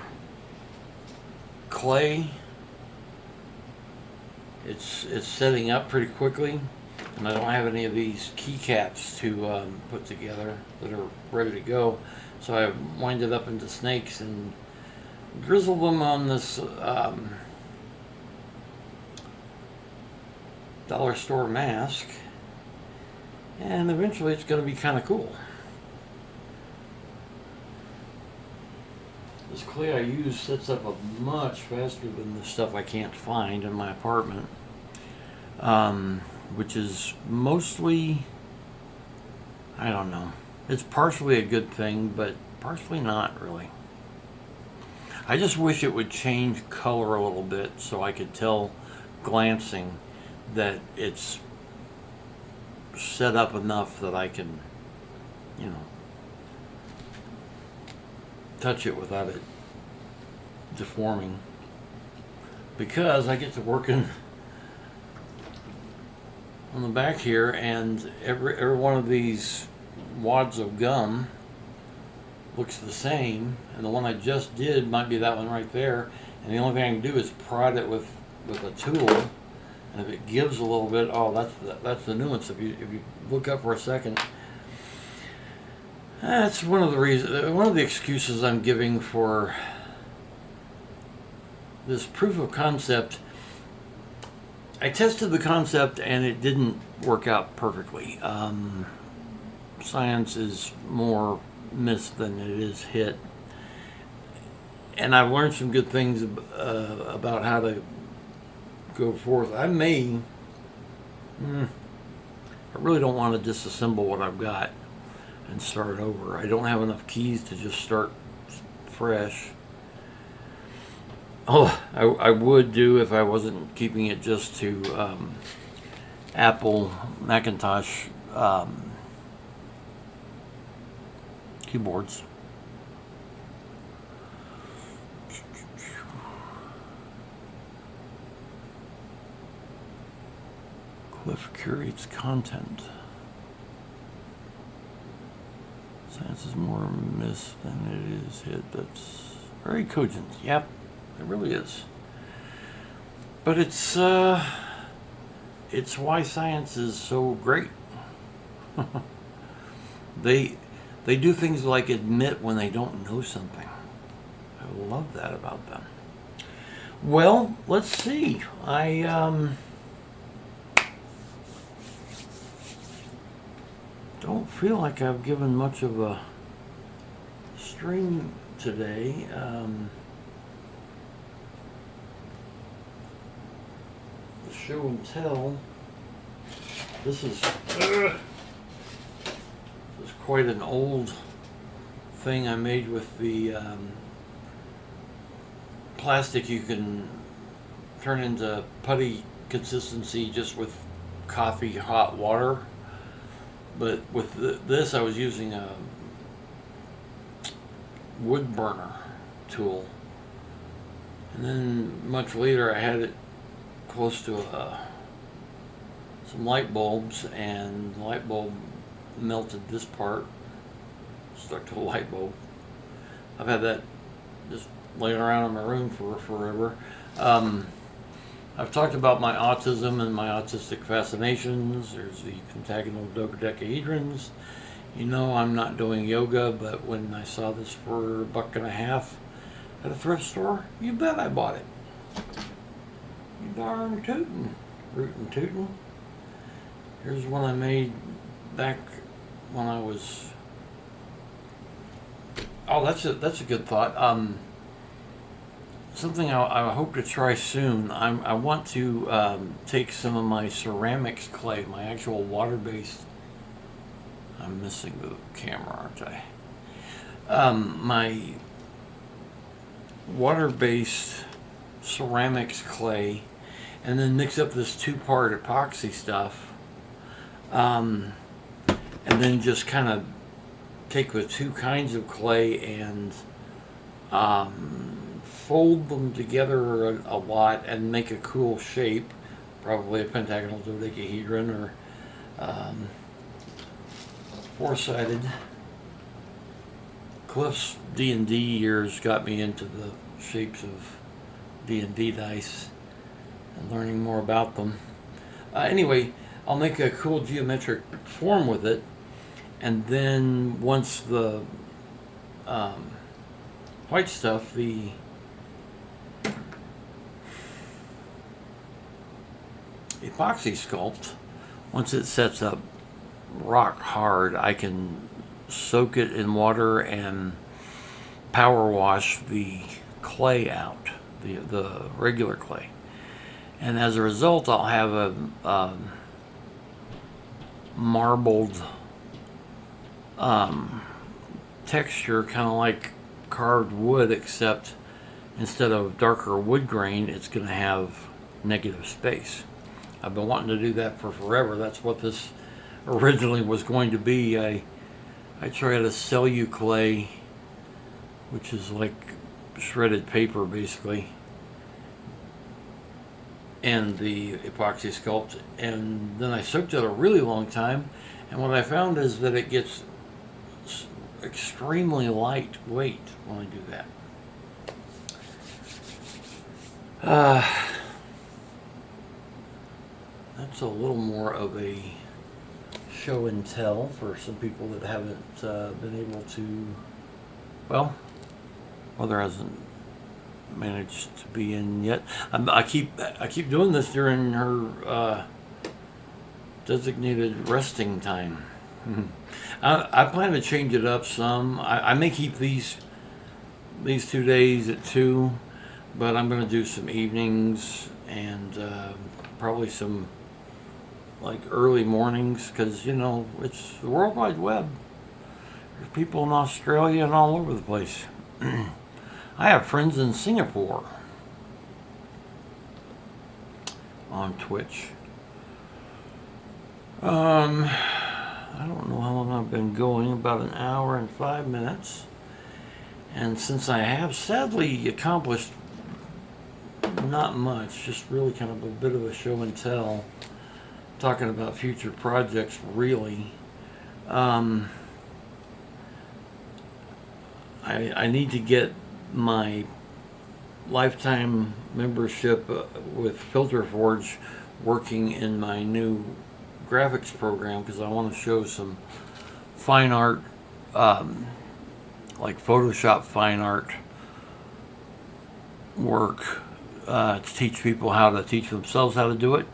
clay, it's setting up pretty quickly, and I don't have any of these keycaps to put together that are ready to go, so I wind it up into snakes and drizzle them on this dollar store mask, and eventually it's going to be kind of cool. This clay I use sets up much faster than the stuff I can't find in my apartment, which is mostly, I don't know, it's partially a good thing, but partially not really. I just wish it would change color a little bit so I could tell glancing that it's set up enough that I can, touch it without it deforming. Because I get to working on the back here, and every one of these wads of gum looks the same, and the one I just did might be that one right there, and the only thing I can do is prod it with a tool, and if it gives a little bit, oh, that's the nuance. If you look up for a second, that's one of the excuses I'm giving for this proof of concept. I tested the concept and it didn't work out perfectly. Science is more miss than it is hit, and I've learned some good things about how to go forth. I may I really don't want to disassemble what I've got and start over. I don't have enough keys to just start fresh. Oh, I would do if I wasn't keeping it just to Apple Macintosh keyboards. Cliff curates content. Science is more miss than it is hit. That's very cogent. Yep, it really is. But it's why science is so great. They do things like admit when they don't know something. I love that about them. Well, let's see. I don't feel like I've given much of a stream today. The show and tell. This is quite an old thing I made with the plastic you can turn into putty consistency just with coffee hot water. But with this, I was using a wood burner tool, and then much later I had it close to some light bulbs, and the light bulb melted this part, stuck to a light bulb. I've had that just laying around in my room for forever. I've talked about my autism and my autistic fascinations. There's the pentagonal dodecahedrons. You know I'm not doing yoga, but when I saw this for $1.50 at a thrift store, you bet I bought it. You darn tootin', rootin' tootin'. Here's one I made back when I was... Oh, that's a good thought. Something I hope to try soon. I want to take some of my ceramics clay, my actual water-based. I'm missing the camera, aren't I? My water-based ceramics clay, and then mix up this 2-part epoxy stuff, and then just kind of take the 2 kinds of clay and fold them together a lot and make a cool shape, probably a pentagonal dodecahedron or 4-sided. Cliff's D&D years got me into the shapes of D&D dice and learning more about them. Anyway, I'll make a cool geometric form with it, and then once the white stuff, the epoxy sculpt, once it sets up rock hard, I can soak it in water and power wash the clay out, the regular clay, and as a result I'll have a marbled texture, kind of like carved wood, except instead of darker wood grain it's going to have negative space. I've been wanting to do that for forever. That's what this originally was going to be. I tried a cellu clay, which is like shredded paper basically, and the epoxy sculpt, and then I soaked it a really long time, and what I found is that it gets extremely lightweight when I do that. That's a little more of a show and tell for some people that haven't been able to, well, weather hasn't managed to be in yet. I keep doing this during her designated resting time. I plan to change it up some. I may keep these 2 days at 2, but I'm going to do some evenings and probably some like early mornings, because you know it's the World Wide Web. There's people in Australia and all over the place. I have friends in Singapore on Twitch. I don't know how long I've been going, about an hour and 5 minutes. And since I have sadly accomplished not much, just really kind of a bit of a show and tell, talking about future projects really, I need to get my lifetime membership with FilterForge working in my new graphics program, because I want to show some fine art, like Photoshop fine art work, to teach people how to teach themselves how to do it.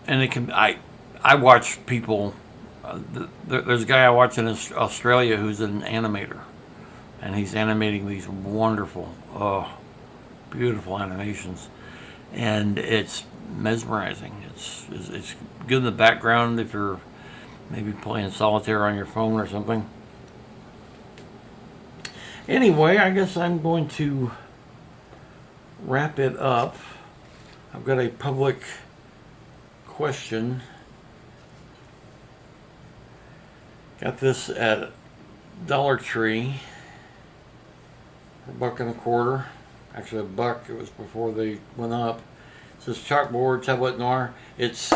And it can, I watch people, there's a guy I watch in Australia who's an animator, and he's animating these wonderful, beautiful animations, and it's mesmerizing. It's good in the background if you're maybe playing solitaire on your phone or something. Anyway, I guess I'm going to wrap it up. I've got a public question. Got this at Dollar Tree for $1.25. Actually $1. It was before they went up. It says chalkboard tablet noir. It's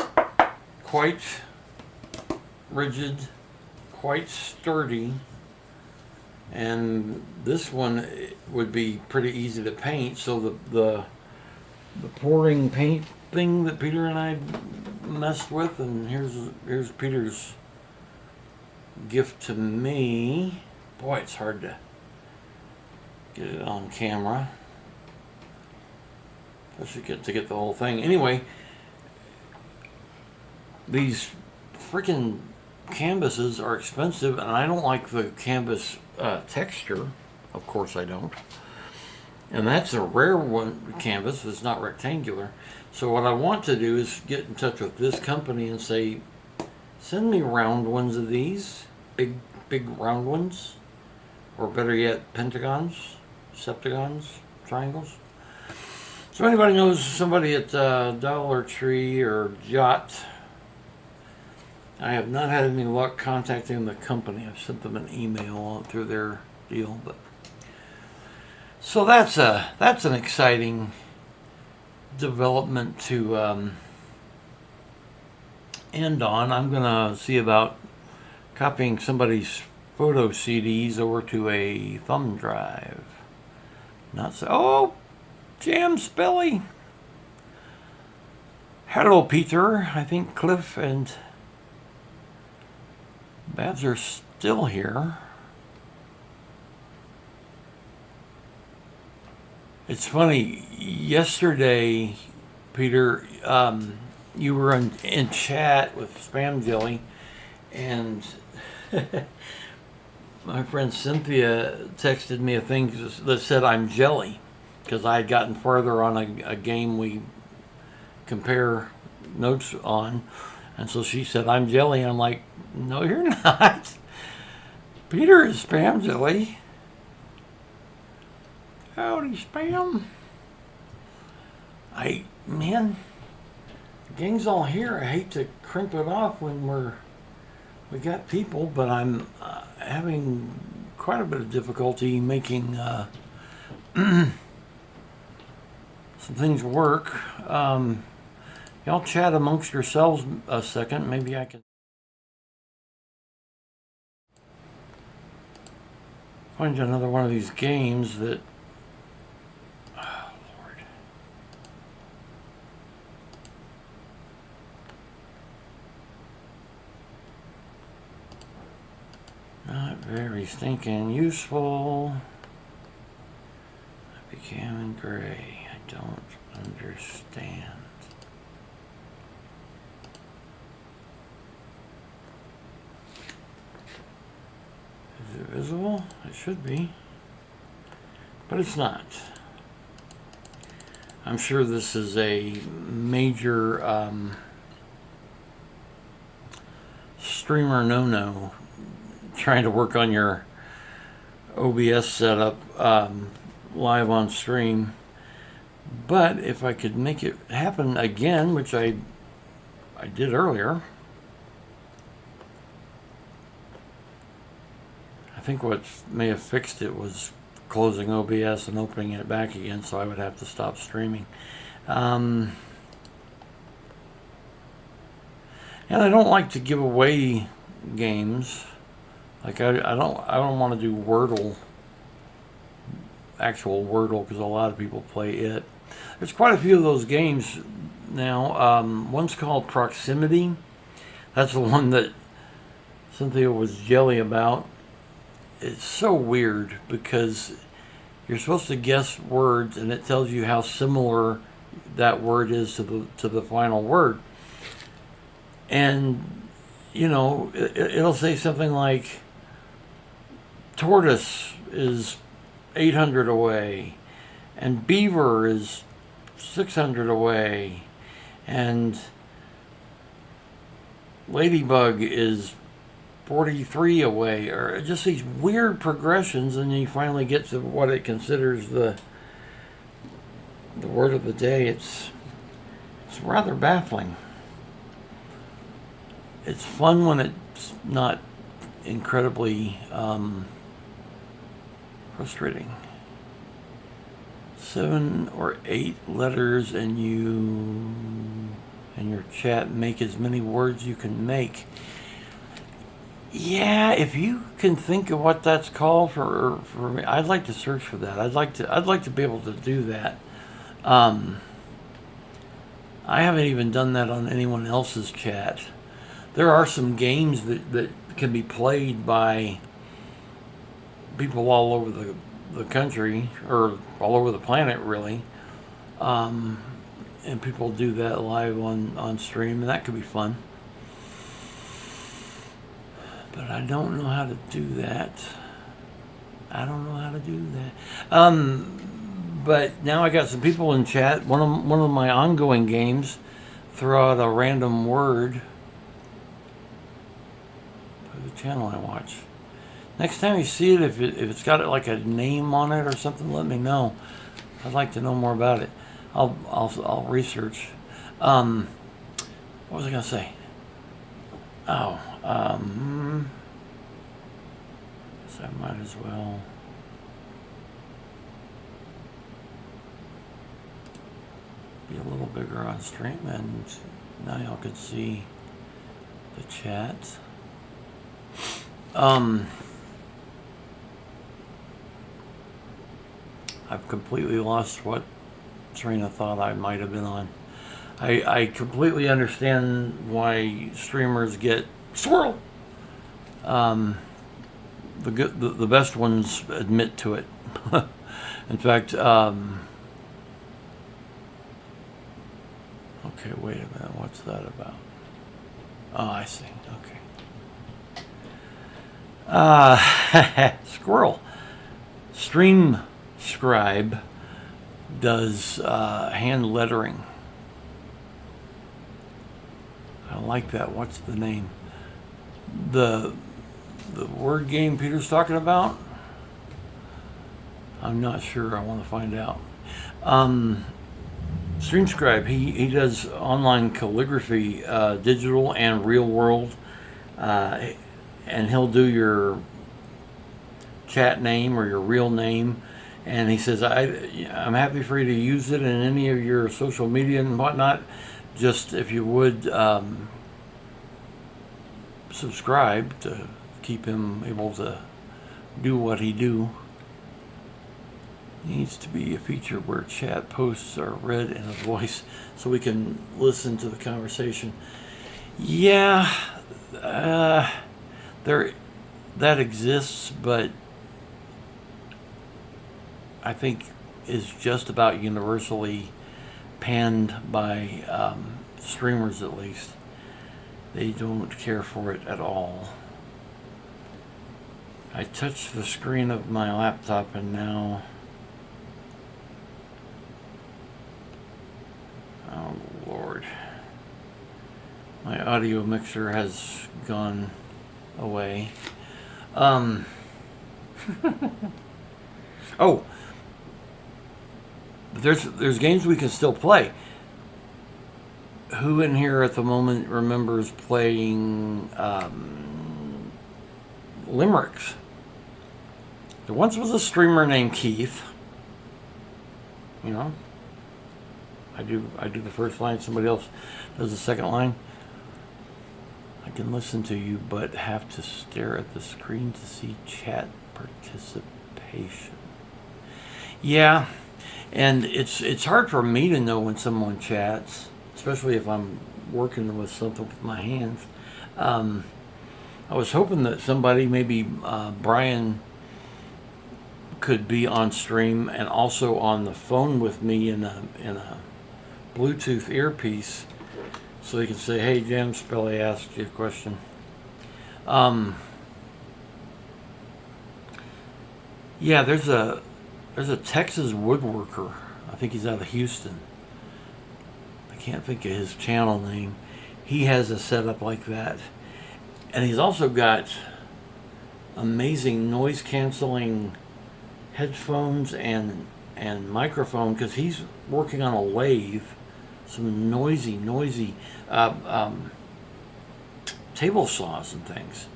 quite rigid, quite sturdy, and this one would be pretty easy to paint. So the pouring paint thing that Peter and I messed with, and here's Peter's gift to me. Boy, it's hard to get it on camera. I should get the whole thing. Anyway, these freaking canvases are expensive, and I don't like the canvas texture. Of course I don't. And that's a rare one canvas. It's not rectangular. So what I want to do is get in touch with this company and say, send me round ones of these, big round ones, or better yet, pentagons, septagons, triangles. So anybody knows somebody at Dollar Tree or Jot? I have not had any luck contacting the company. I've sent them an email through their deal, but so that's an exciting development to end on. I'm gonna see about copying somebody's photo CDs over to a thumb drive. Not so. Oh, Jam Spilly. Hello, Peter. I think Cliff and Babs are still here. It's funny, yesterday, Peter, you were in chat with Spam Jelly, and my friend Cynthia texted me a thing that said I'm jelly, because I had gotten farther on a game we compare notes on, and so she said I'm jelly, and I'm like, no you're not. Peter is Spam Jelly. Howdy, Spam. Man, the gang's all here. I hate to crimp it off when we got people, but I'm having quite a bit of difficulty making some things work. Y'all chat amongst yourselves a second. Maybe I can find another one of these games that, oh Lord. Not very stinking useful. I became in gray. I don't understand. Is it visible? It should be. But it's not. I'm sure this is a major streamer no-no trying to work on your OBS setup live on stream. But if I could make it happen again, which I did earlier, I think what may have fixed it was closing OBS and opening it back again, so I would have to stop streaming. And I don't like to give away games. Like I don't want to do Wordle, actual Wordle, because a lot of people play it. There's quite a few of those games now. One's called Proximity. That's the one that Cynthia was jelly about. It's so weird because you're supposed to guess words, and it tells you how similar that word is to the final word. And it'll say something like tortoise is 800 away, and beaver is 600 away, and ladybug is 43 away, or just these weird progressions, and then you finally get to what it considers the word of the day. It's rather baffling. It's fun when it's not incredibly frustrating. 7 or 8 letters, and you and your chat make as many words you can make. Yeah, if you can think of what that's called for me, I'd like to search for that. I'd like to be able to do that. I haven't even done that on anyone else's chat. There are some games that can be played by people all over the country, or all over the planet, really. And people do that live on stream, and that could be fun. But I don't know how to do that. But now I got some people in chat. One of my ongoing games, throw out a random word for the channel I watch. Next time you see it, if it's got like a name on it or something, let me know. I'd like to know more about it. I'll research. What was I gonna say? Oh, so I might as well. Be a little bigger on stream, and now y'all can see the chat. I've completely lost what train of thought I might have been on. I completely understand why streamers get swirl. The best ones admit to it. In fact, okay, wait a minute. What's that about? Oh, I see. Okay. Squirrel. Stream Scribe does hand lettering. I like that. What's the name? The word game Peter's talking about? I'm not sure. I want to find out. StreamScribe, he does online calligraphy, digital and real world, and he'll do your chat name or your real name, and he says, I'm happy for you to use it in any of your social media and whatnot. Just if you would subscribe to keep him able to do what he do. Needs to be a feature where chat posts are read in a voice so we can listen to the conversation. Yeah, that exists, but I think is just about universally panned by streamers, at least. They don't care for it at all. I touched the screen of my laptop and now... Oh, Lord. My audio mixer has gone away. Oh, there's games we can still play. Who in here at the moment remembers playing limericks? There once was a streamer named Keith. You know, I do the first line, somebody else does the second line. I can listen to you, but have to stare at the screen to see chat participation. Yeah, and it's hard for me to know when someone chats, especially if I'm working with something with my hands. I was hoping that somebody, maybe Brian, could be on stream and also on the phone with me in a Bluetooth earpiece, so he can say, "Hey, Jim, Spelly asked you a question." Yeah, there's a Texas woodworker. I think he's out of Houston. I can't think of his channel name. He has a setup like that, and he's also got amazing noise canceling headphones and microphone, because he's working on a lathe, some noisy table saws and things,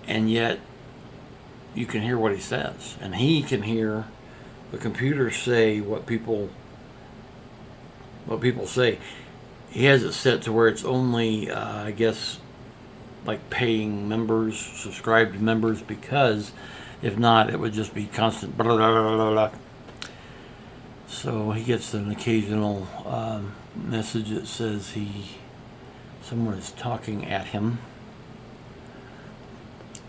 and yet you can hear what he says, and he can hear the computer say what people say. He has it set to where it's only I guess like paying members, subscribed members, because if not, it would just be constant blah, blah, blah, blah, blah. So he gets an occasional message that says someone is talking at him.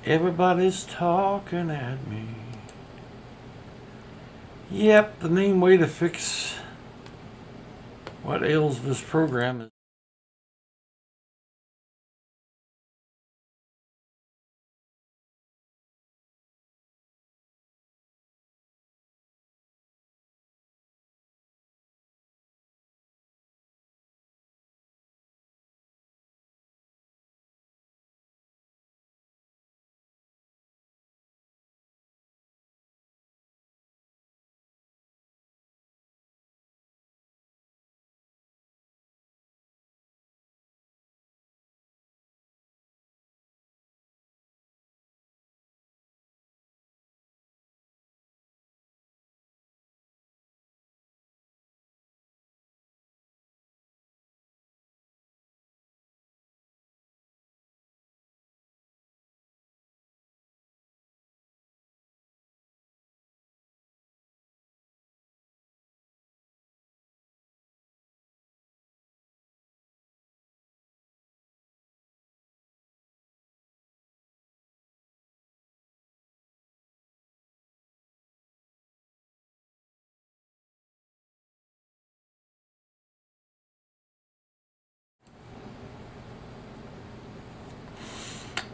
Everybody's talking at me. Yep, the main way to fix what ails this program is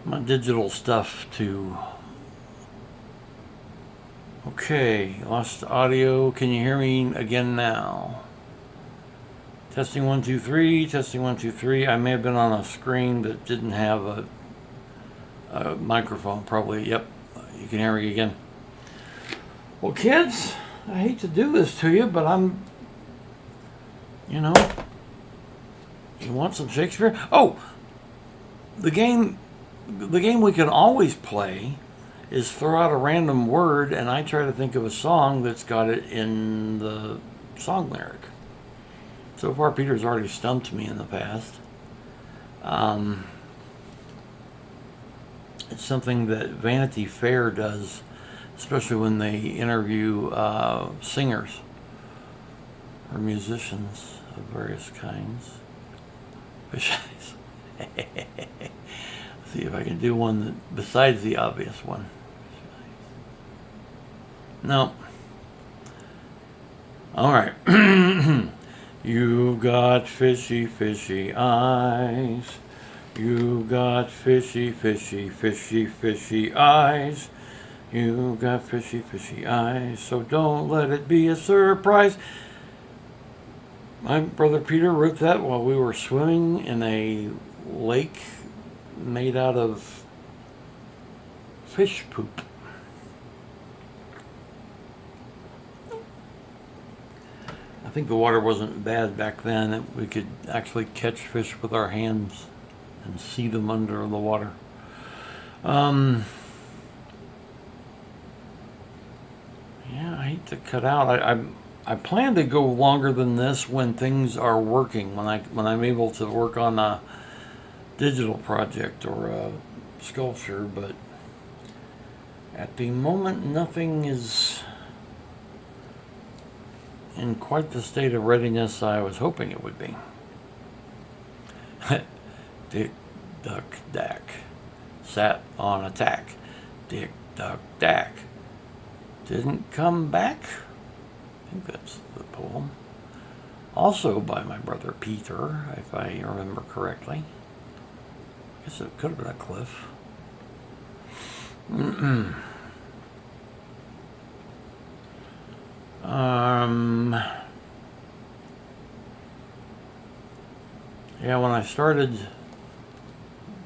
my digital stuff to. Okay, lost audio. Can you hear me again now? Testing 1 2 3. Testing 1 2 3. I may have been on a screen that didn't have a microphone. Probably. Yep. You can hear me again. Well, kids, I hate to do this to you, but I'm. You know. You want some Shakespeare? Oh, the game we can always play is throw out a random word, and I try to think of a song that's got it in the song lyric. So far, Peter's already stumped me in the past. It's something that Vanity Fair does, especially when they interview singers or musicians of various kinds. Fish eyes. See if I can do one that, besides the obvious one. No. All right. You got fishy, fishy eyes. You got fishy, fishy, fishy, fishy eyes. You got fishy, fishy eyes. So don't let it be a surprise. My brother Peter wrote that while we were swimming in a lake made out of fish poop. I think the water wasn't bad back then. We could actually catch fish with our hands and see them under the water. Yeah, I hate to cut out. I plan to go longer than this when things are working. When I'm able to work on a digital project or a sculpture, but at the moment nothing is in quite the state of readiness I was hoping it would be. Dick, duck, dack, sat on a tack. Dick, duck, dack, didn't come back. I think that's the poem. Also by my brother Peter, if I remember correctly. I guess it could have been a cliff. Yeah, when I started,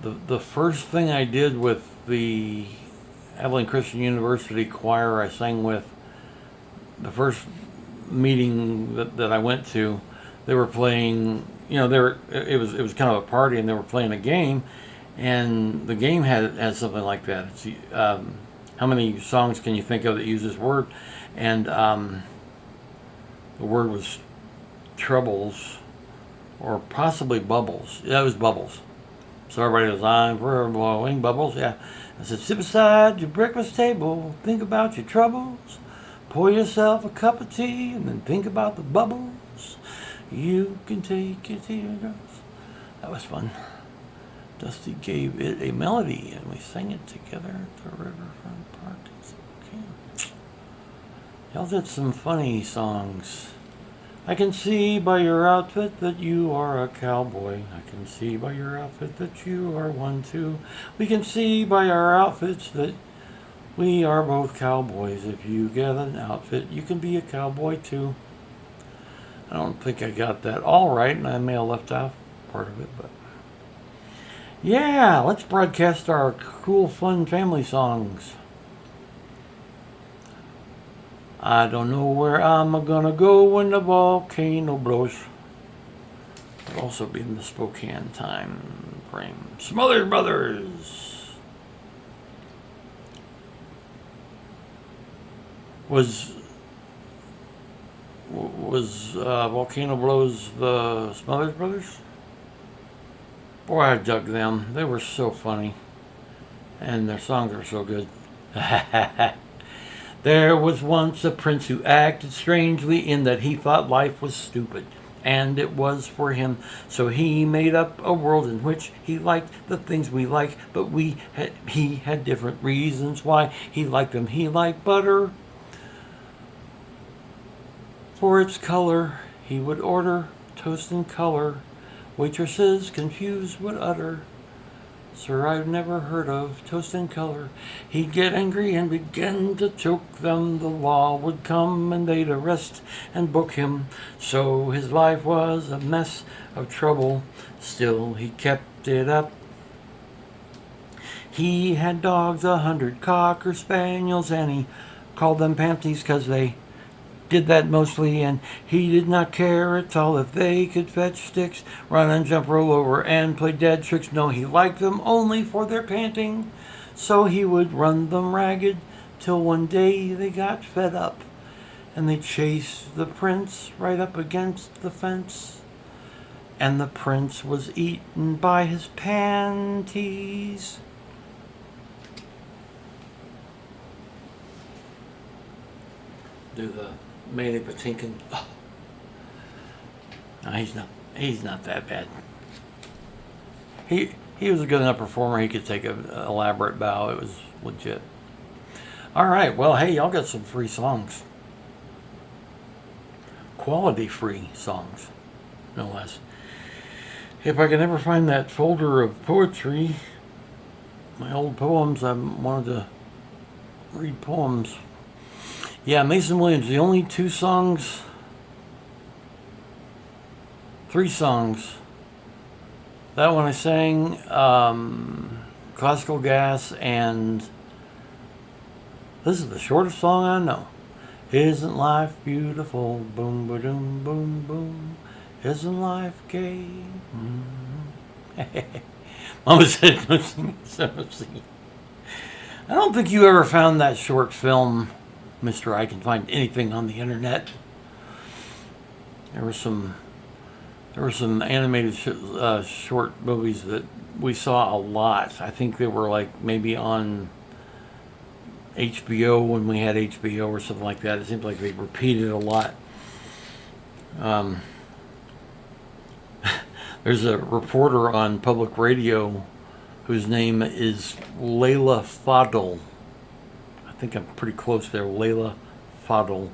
the first thing I did with the Abilene Christian University choir I sang with, the first meeting that I went to, they were playing, it was kind of a party and they were playing a game, and the game had something like that. It's how many songs can you think of that use this word? And the word was troubles, or possibly bubbles. Yeah, it was bubbles. So everybody was on for blowing bubbles. Yeah. I said, sit beside your breakfast table, think about your troubles, pour yourself a cup of tea, and then think about the bubbles. You can take your teardrops. That was fun. Dusty gave it a melody, and we sang it together at the riverfront park in Spokane. Y'all did some funny songs. I can see by your outfit that you are a cowboy. I can see by your outfit that you are one too. We can see by our outfits that we are both cowboys. If you get an outfit, you can be a cowboy too. I don't think I got that all right, and I may have left out part of it, but yeah, let's broadcast our cool, fun family songs. I don't know where I'm gonna go when the volcano blows. It'll also be in the Spokane time frame. Smothers Brothers was Volcano Blows the Smothers Brothers? Boy, I dug them. They were so funny, and their songs are so good. There was once a prince who acted strangely in that he thought life was stupid, and it was for him. So he made up a world in which he liked the things we like, but he had different reasons why he liked them. He liked butter for its color. He would order toast in color. Waitresses confused would utter, "Sir, I've never heard of toast in color." He'd get angry and begin to choke them. The law would come and they'd arrest and book him. So his life was a mess of trouble. Still he kept it up. He had dogs, 100 cocker spaniels, and he called them panties 'cause they did that mostly, and he did not care at all if they could fetch sticks, run and jump, roll over, and play dead tricks. No, he liked them only for their panting, so he would run them ragged, till one day they got fed up, and they chased the prince right up against the fence, and the prince was eaten by his panties. Do the Manny Patinkin. Oh. No, he's not that bad. He was a good enough performer. He could take an elaborate bow. It was legit. All right. Well, hey, y'all got some free songs. Quality free songs, no less. If I can ever find that folder of poetry, my old poems, I wanted to read poems. Yeah, Mason Williams, the only 3 songs That one I sang, Classical Gas, and this is the shortest song I know. Isn't life beautiful? Boom, ba doom, boom, boom. Isn't life gay? Mama said, "Don't sing it, so don't sing it." I don't think you ever found that short film, Mister. I can find anything on the internet. There were some animated short movies that we saw a lot. I think they were like maybe on HBO when we had HBO or something like that. It seems like they repeated a lot. There's a reporter on public radio whose name is Layla Fadl. I think I'm pretty close there, Layla Fadl.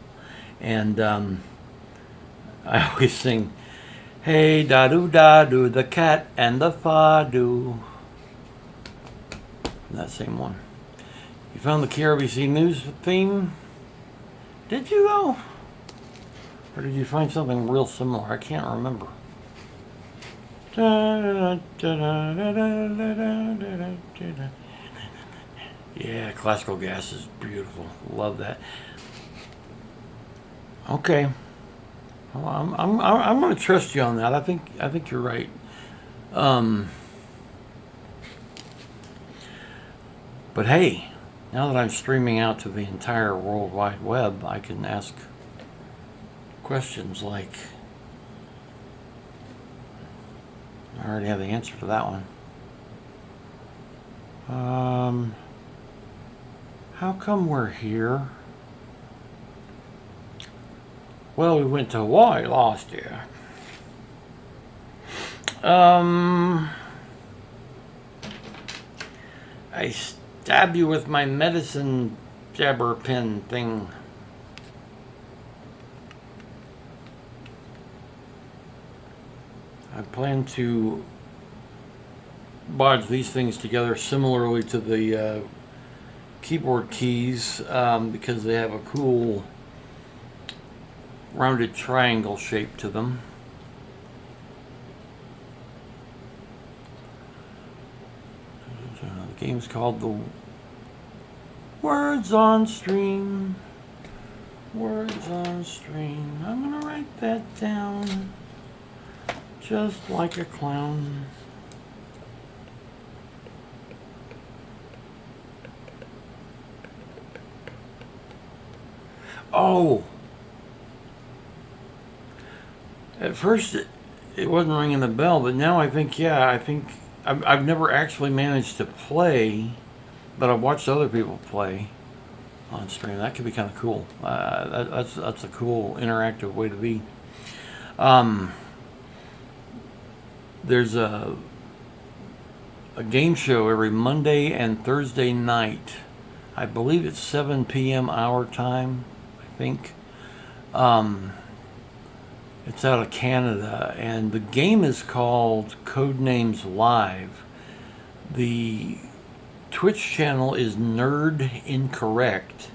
And I always sing, "Hey da-doo, the cat and the fado." That same one. You found the KRBC News theme? Did you though? Or did you find something real similar? I can't remember. Yeah, Classical Gas is beautiful. Love that. Okay. Well, I'm going to trust you on that. I think you're right. But hey, now that I'm streaming out to the entire World Wide Web, I can ask questions like, I already have the answer to that one. How come we're here? Well, we went to Hawaii last year. I stab you with my medicine jabber pen thing. I plan to bodge these things together similarly to the keyboard keys because they have a cool rounded triangle shape to them. The game's called the Words on Stream. Words on Stream. I'm gonna write that down. Just like a clown. Oh! At first it wasn't ringing the bell, but now I think I've never actually managed to play, but I've watched other people play on stream. That could be kind of cool. That's a cool interactive way to be. There's a game show every Monday and Thursday night. I believe it's 7 p.m. our time, I think. It's out of Canada, and the game is called Codenames Live. The Twitch channel is Nerd Incorrect.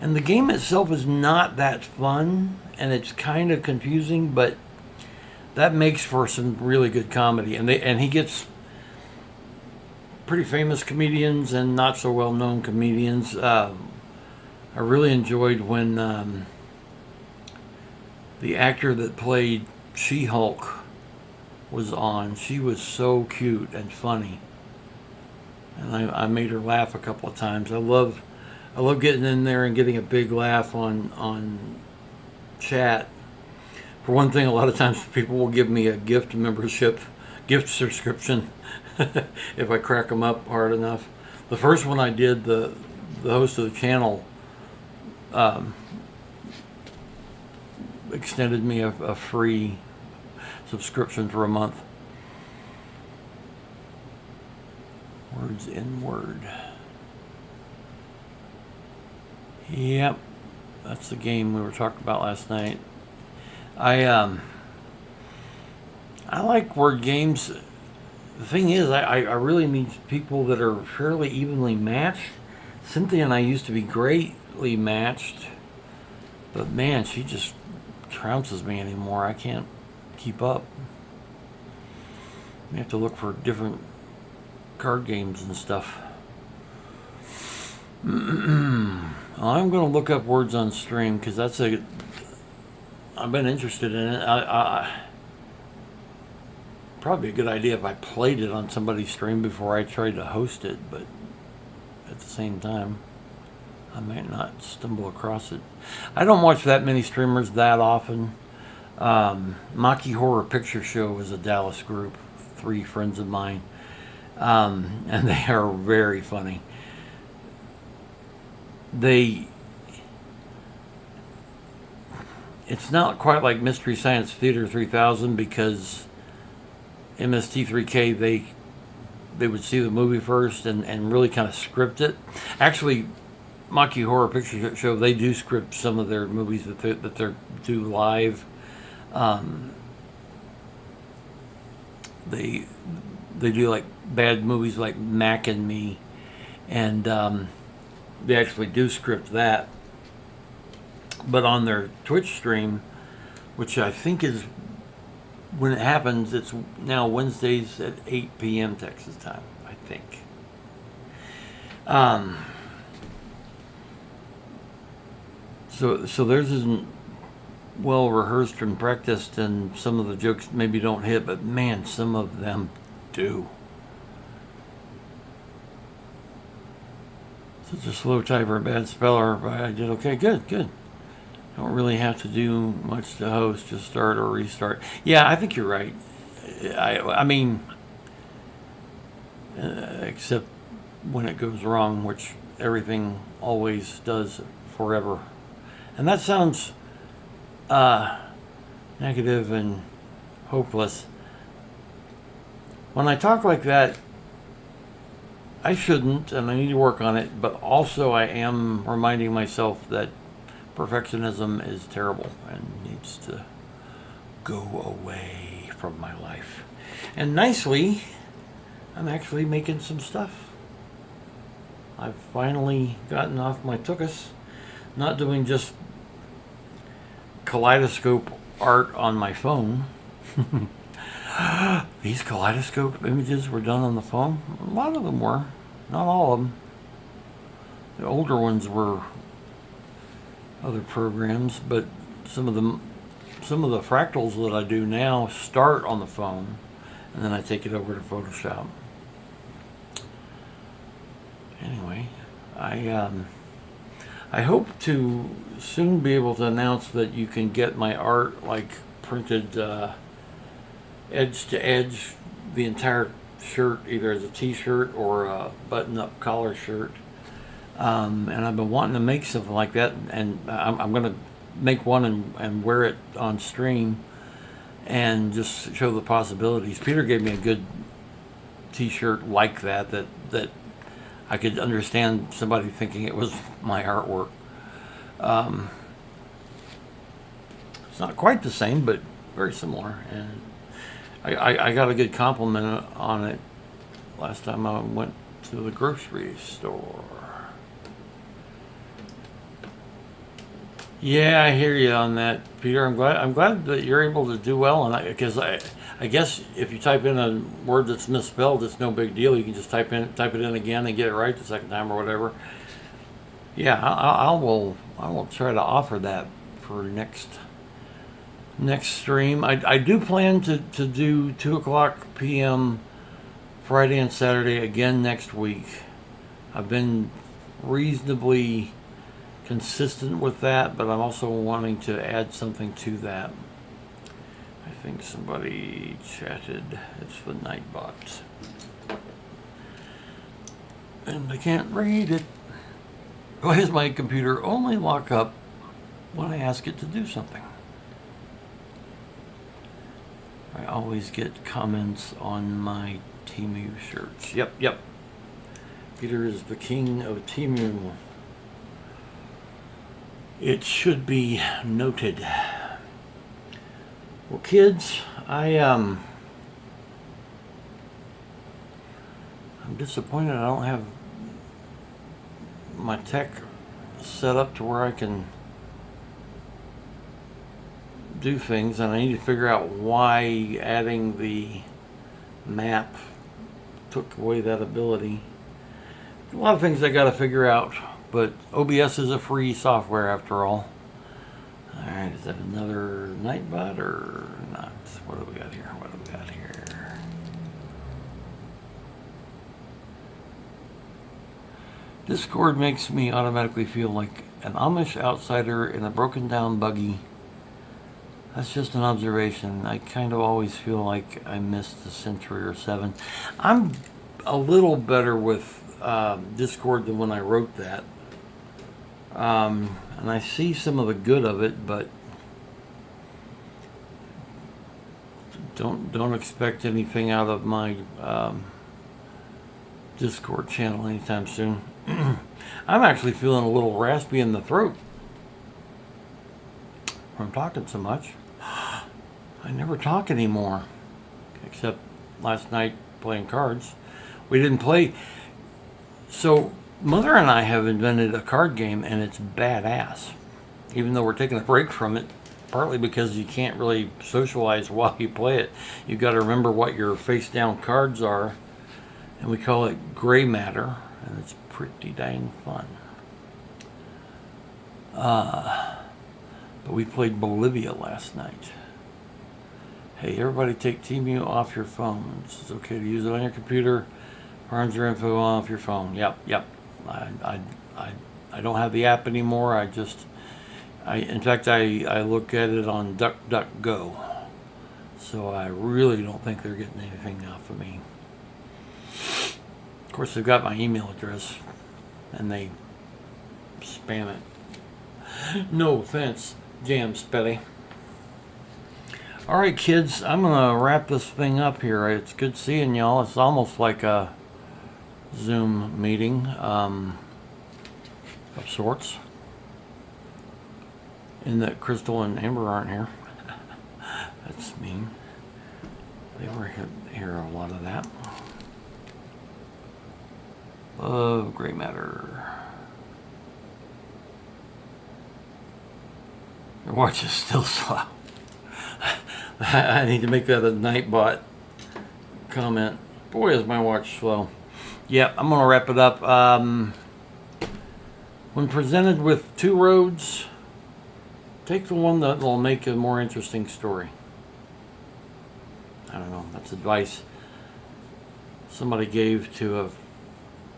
And the game itself is not that fun, and it's kind of confusing, but that makes for some really good comedy. And he gets pretty famous comedians and not so well known comedians. I really enjoyed when the actor that played She-Hulk was on. She was so cute and funny, and I made her laugh a couple of times. I love getting in there and getting a big laugh on chat. For one thing, a lot of times people will give me a gift subscription, if I crack them up hard enough. The first one I did, the host of the channel extended me a free subscription for a month. Words in Word. Yep, that's the game we were talking about last night. I like word games. The thing is, I really need people that are fairly evenly matched. Cynthia and I used to be greatly matched, but man, she just trounces me anymore. I can't keep up. You have to look for different card games and stuff. I'm going to look up Words on Stream because I've been interested in it. Probably a good idea if I played it on somebody's stream before I tried to host it, but at the same time, I might not stumble across it. I don't watch that many streamers that often. Maki Horror Picture Show is a Dallas group, 3 friends of mine, and they are very funny. It's not quite like Mystery Science Theater 3000 because MST3K, they would see the movie first and really kind of script it. Actually, Maki Horror Picture Show, they do script some of their movies that they do live. They do like bad movies like Mac and Me, and they actually do script that. But on their Twitch stream, which I think is when it happens, it's now Wednesdays at 8 p.m. Texas time, I think. So theirs isn't well rehearsed and practiced, and some of the jokes maybe don't hit, but man, some of them do. Such a slow typer, a bad speller, but I did okay. Good. Don't really have to do much to host, just start or restart. Yeah, I think you're right. I mean, except when it goes wrong, which everything always does forever. And that sounds negative and hopeless. When I talk like that, I shouldn't, and I need to work on it, but also I am reminding myself that perfectionism is terrible and needs to go away from my life. And nicely, I'm actually making some stuff. I've finally gotten off my tuchus, not doing just kaleidoscope art on my phone. These kaleidoscope images were done on the phone. A lot of them were, not all of them. The older ones were other programs, but some of the fractals that I do now start on the phone, and then I take it over to Photoshop. Anyway, I hope to soon be able to announce that you can get my art like printed edge to edge, the entire shirt, either as a t-shirt or a button-up collar shirt. And I've been wanting to make something like that, and I'm going to make one and wear it on stream and just show the possibilities. Peter gave me a good t-shirt like that I could understand somebody thinking it was my artwork. It's not quite the same, but very similar. And I got a good compliment on it last time I went to the grocery store. Yeah, I hear you on that, Peter. I'm glad that you're able to do well, and because I guess if you type in a word that's misspelled, it's no big deal. You can just type it in again and get it right the second time or whatever. Yeah, I will try to offer that for next stream. I do plan to do 2:00 p.m. Friday and Saturday again next week. I've been reasonably consistent with that, but I'm also wanting to add something to that. I think somebody chatted. It's the Nightbot. And I can't read it. Why does my computer only lock up when I ask it to do something? I always get comments on my Temu shirts. Yep. Peter is the king of Temu. It should be noted. Well, kids, I'm disappointed I don't have my tech set up to where I can do things, and I need to figure out why adding the map took away that ability. A lot of things I got to figure out, but OBS is a free software after all. All right, is that another Nightbot or not? What do we got here? What do we got here? Discord makes me automatically feel like an Amish outsider in a broken down buggy. That's just an observation. I kind of always feel like I missed a century or 7. I'm a little better with Discord than when I wrote that. And I see some of the good of it, but don't expect anything out of my Discord channel anytime soon. I'm actually feeling a little raspy in the throat from talking so much. I never talk anymore, except last night playing cards. We didn't play. So Mother and I have invented a card game, and it's badass. Even though we're taking a break from it, partly because you can't really socialize while you play it. You've got to remember what your face-down cards are, and we call it gray matter, and it's pretty dang fun. But we played Bolivia last night. Hey, everybody take TeamView off your phones. It's okay to use it on your computer. Farms your info off your phone. Yep. I don't have the app anymore. In fact, I look at it on DuckDuckGo. So I really don't think they're getting anything off of me. Of course, they've got my email address, and they spam it. No offense, Jam Spelly. All right, kids, I'm gonna wrap this thing up here. It's good seeing y'all. It's almost like a Zoom meeting of sorts. In that Crystal and Amber aren't here. That's mean. They were here a lot of that. Love gray matter. Your watch is still slow. I need to make that a Nightbot comment. Boy, is my watch slow. Yep, I'm going to wrap it up. When presented with 2 roads, take the one that will make a more interesting story. I don't know. That's advice somebody gave to a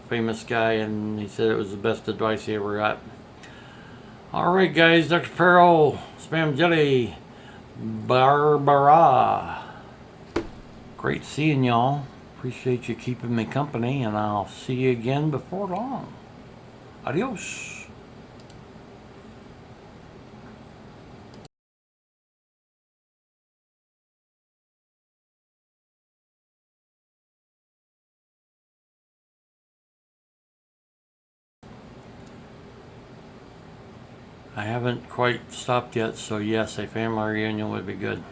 famous guy, and he said it was the best advice he ever got. All right, guys. Dr. Peril, Spam Jelly, Barbara. Great seeing y'all. Appreciate you keeping me company, and I'll see you again before long. Adios. I haven't quite stopped yet, so yes, a family reunion would be good.